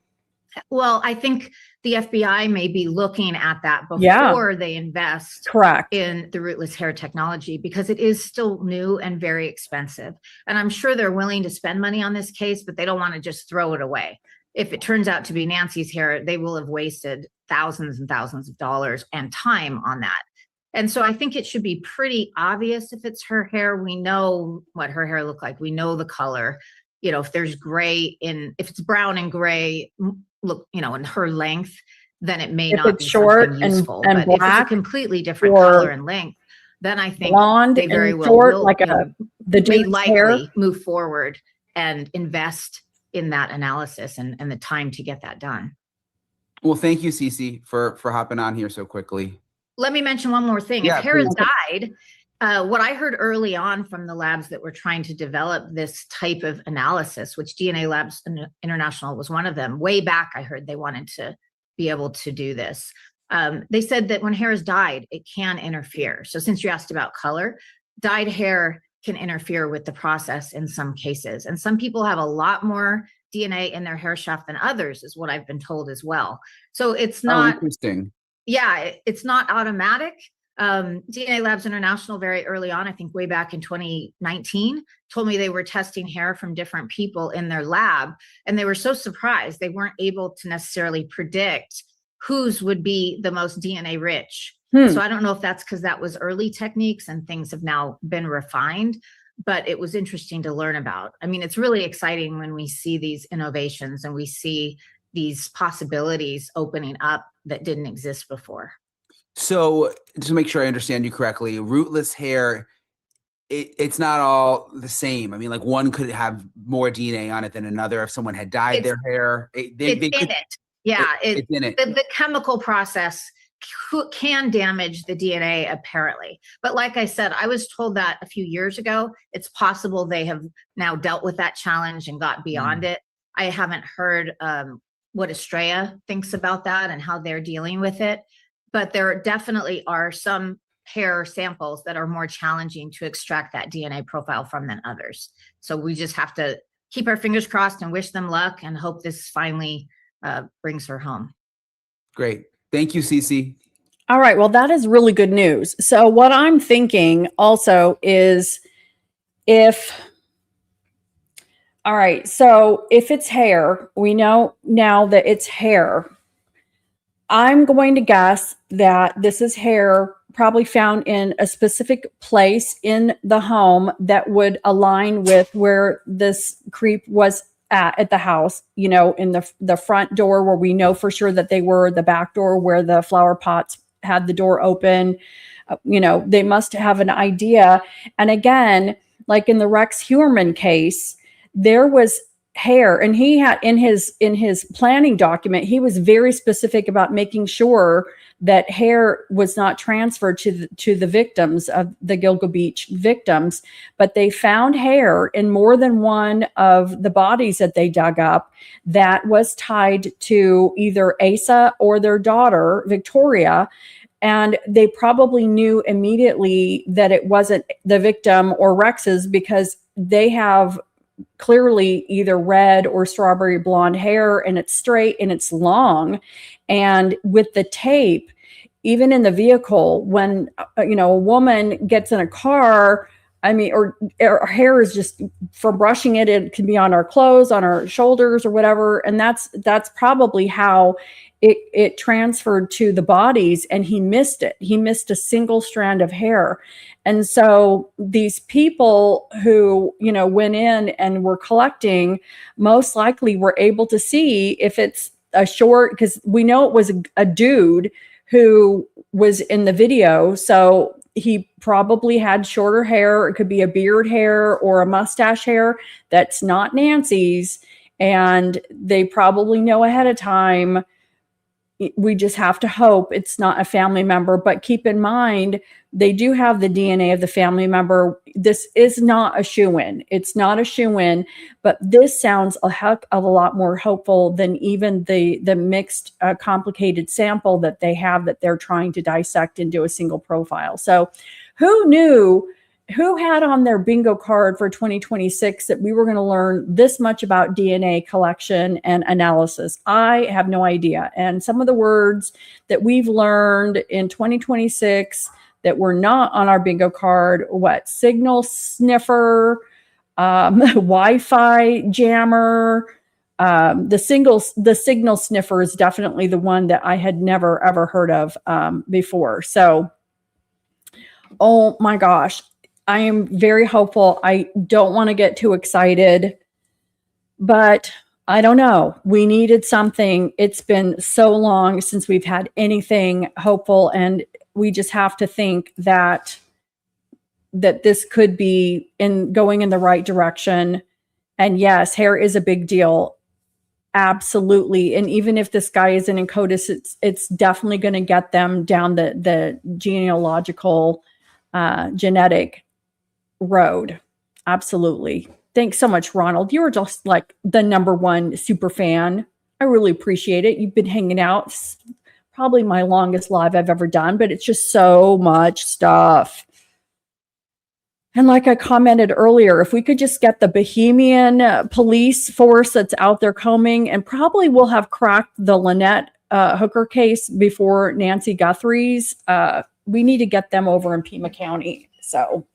Well, I think the FBI may be looking at that before they invest in the rootless hair technology, because it is still new and very expensive. And I'm sure they're willing to spend money on this case, but they don't want to just throw it away. If it turns out to be Nancy's hair, they will have wasted thousands and thousands of dollars and time on that. And so I think it should be pretty obvious if it's her hair. We know what her hair looked like. We know the color. If there's gray if it's brown and gray, look, in her length, then it may not be short and useful. And but black, if it's a completely different color and length, then I think blonde they very well short, will, like the may likely hair. Move forward and invest in that analysis and the time to get that done. Well, thank you, Cece, for hopping on here so quickly. Let me mention one more thing. Yeah, if hair has died, what I heard early on from the labs that were trying to develop this type of analysis, which DNA Labs International was one of them, way back I heard they wanted to be able to do this. They said that when hair has died, it can interfere. So since you asked about color, dyed hair can interfere with the process in some cases. And some people have a lot more DNA in their hair shaft than others, is what I've been told as well. So it's not interesting. Yeah, it's not automatic. DNA Labs International very early on, I think way back in 2019, told me they were testing hair from different people in their lab, and they were so surprised they weren't able to necessarily predict whose would be the most DNA rich. So I don't know if that's because that was early techniques and things have now been refined, but it was interesting to learn about. I mean, it's really exciting when we see these innovations and we see these possibilities opening up that didn't exist before. So to make sure I understand you correctly, rootless hair, it's not all the same. I mean, like one could have more DNA on it than another. If someone had dyed their hair, it's in it. Yeah, it's in it. The chemical process can damage the DNA apparently. But like I said, I was told that a few years ago. It's possible they have now dealt with that challenge and got beyond it. I haven't heard what Estrella thinks about that and how they're dealing with it. But there definitely are some hair samples that are more challenging to extract that DNA profile from than others. So we just have to keep our fingers crossed and wish them luck and hope this finally brings her home. Great. Thank you, Cece. All right. Well, that is really good news. So what I'm thinking also is all right, so if it's hair, we know now that it's hair. I'm going to guess that this is hair probably found in a specific place in the home that would align with where this creep was at the house, in the front door where we know for sure that they were, the back door where the flower pots had the door open. They must have an idea. And again, like in the Rex Huerman case, there was hair, and he had in his planning document, he was very specific about making sure that hair was not transferred to the victims of the Gilgo Beach victims. But they found hair in more than one of the bodies that they dug up that was tied to either Asa or their daughter, Victoria. And they probably knew immediately that it wasn't the victim or Rex's, because they have clearly either red or strawberry blonde hair, and it's straight and it's long. And with the tape, even in the vehicle, when a woman gets in a car I mean, or our hair is just from brushing it. It can be on our clothes, on our shoulders, or whatever. And that's probably how it transferred to the bodies, and he missed it. He missed a single strand of hair. And so these people who, you know, went in and were collecting, most likely were able to see if it's a short, because we know it was a dude who was in the video. So he probably had shorter hair. It could be a beard hair or a mustache hair that's not Nancy's. And they probably know ahead of time. We just have to hope it's not a family member. But keep in mind, they do have the DNA of the family member. This is not a shoo-in. It's not a shoo-in, but this sounds a heck of a lot more hopeful than even the mixed, complicated sample that they have that they're trying to dissect into a single profile. So who knew, who had on their bingo card for 2026 that we were going to learn this much about DNA collection and analysis? I have no idea. And some of the words that we've learned in 2026 that were not on our bingo card, what? Signal sniffer, Wi-Fi jammer, the signal sniffer is definitely the one that I had never, ever heard of before. So, oh my gosh. I am very hopeful. I don't want to get too excited, but I don't know. We needed something. It's been so long since we've had anything hopeful, and we just have to think that this could be going in the right direction. And yes, hair is a big deal. Absolutely. And even if this guy isn't in CODIS, it's definitely going to get them down the genealogical genetic road. Absolutely. Thanks so much, Ronald. You are just like the #1 super fan. I really appreciate it. You've been hanging out. It's probably my longest live I've ever done, but it's just so much stuff. And like I commented earlier, if we could just get the Bohemian police force that's out there combing, and probably we'll have cracked the Lynette Hooker case before Nancy Guthrie's. We need to get them over in Pima County. So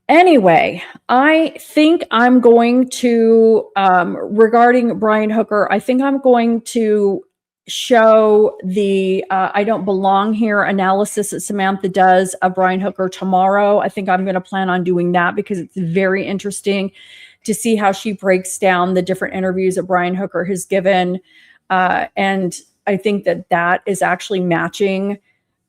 anyway, I think I'm going to, regarding Brian Hooker, I think I'm going to show the I Don't Belong Here analysis that Samantha does of Brian Hooker tomorrow. I think I'm going to plan on doing that because it's very interesting to see how she breaks down the different interviews that Brian Hooker has given. And I think that is actually matching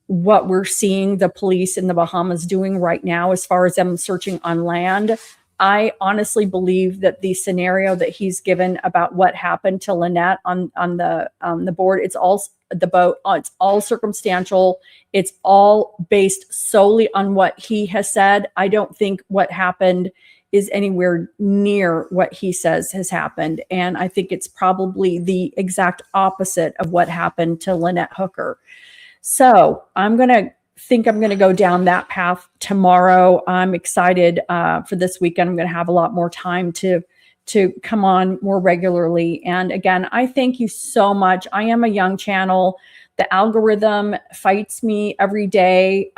what we're seeing the police in the Bahamas doing right now as far as them searching on land. I honestly believe that the scenario that he's given about what happened to Lynette on the board, it's all the boat, it's all circumstantial. It's all based solely on what he has said. I don't think what happened is anywhere near what he says has happened. And I think it's probably the exact opposite of what happened to Lynette Hooker. So I'm going to go down that path tomorrow. I'm excited for this weekend. I'm going to have a lot more time to come on more regularly. And again, I thank you so much. I am a young channel. The algorithm fights me every day,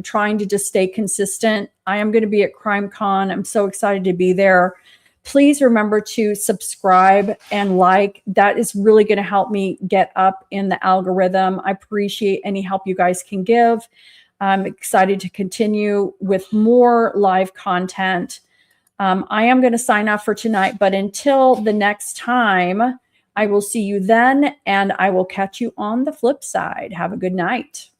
trying to just stay consistent. I am going to be at CrimeCon. I'm so excited to be there. Please remember to subscribe and like. That is really going to help me get up in the algorithm. I appreciate any help you guys can give. I'm excited to continue with more live content. I am going to sign off for tonight, but until the next time, I will see you then, and I will catch you on the flip side. Have a good night.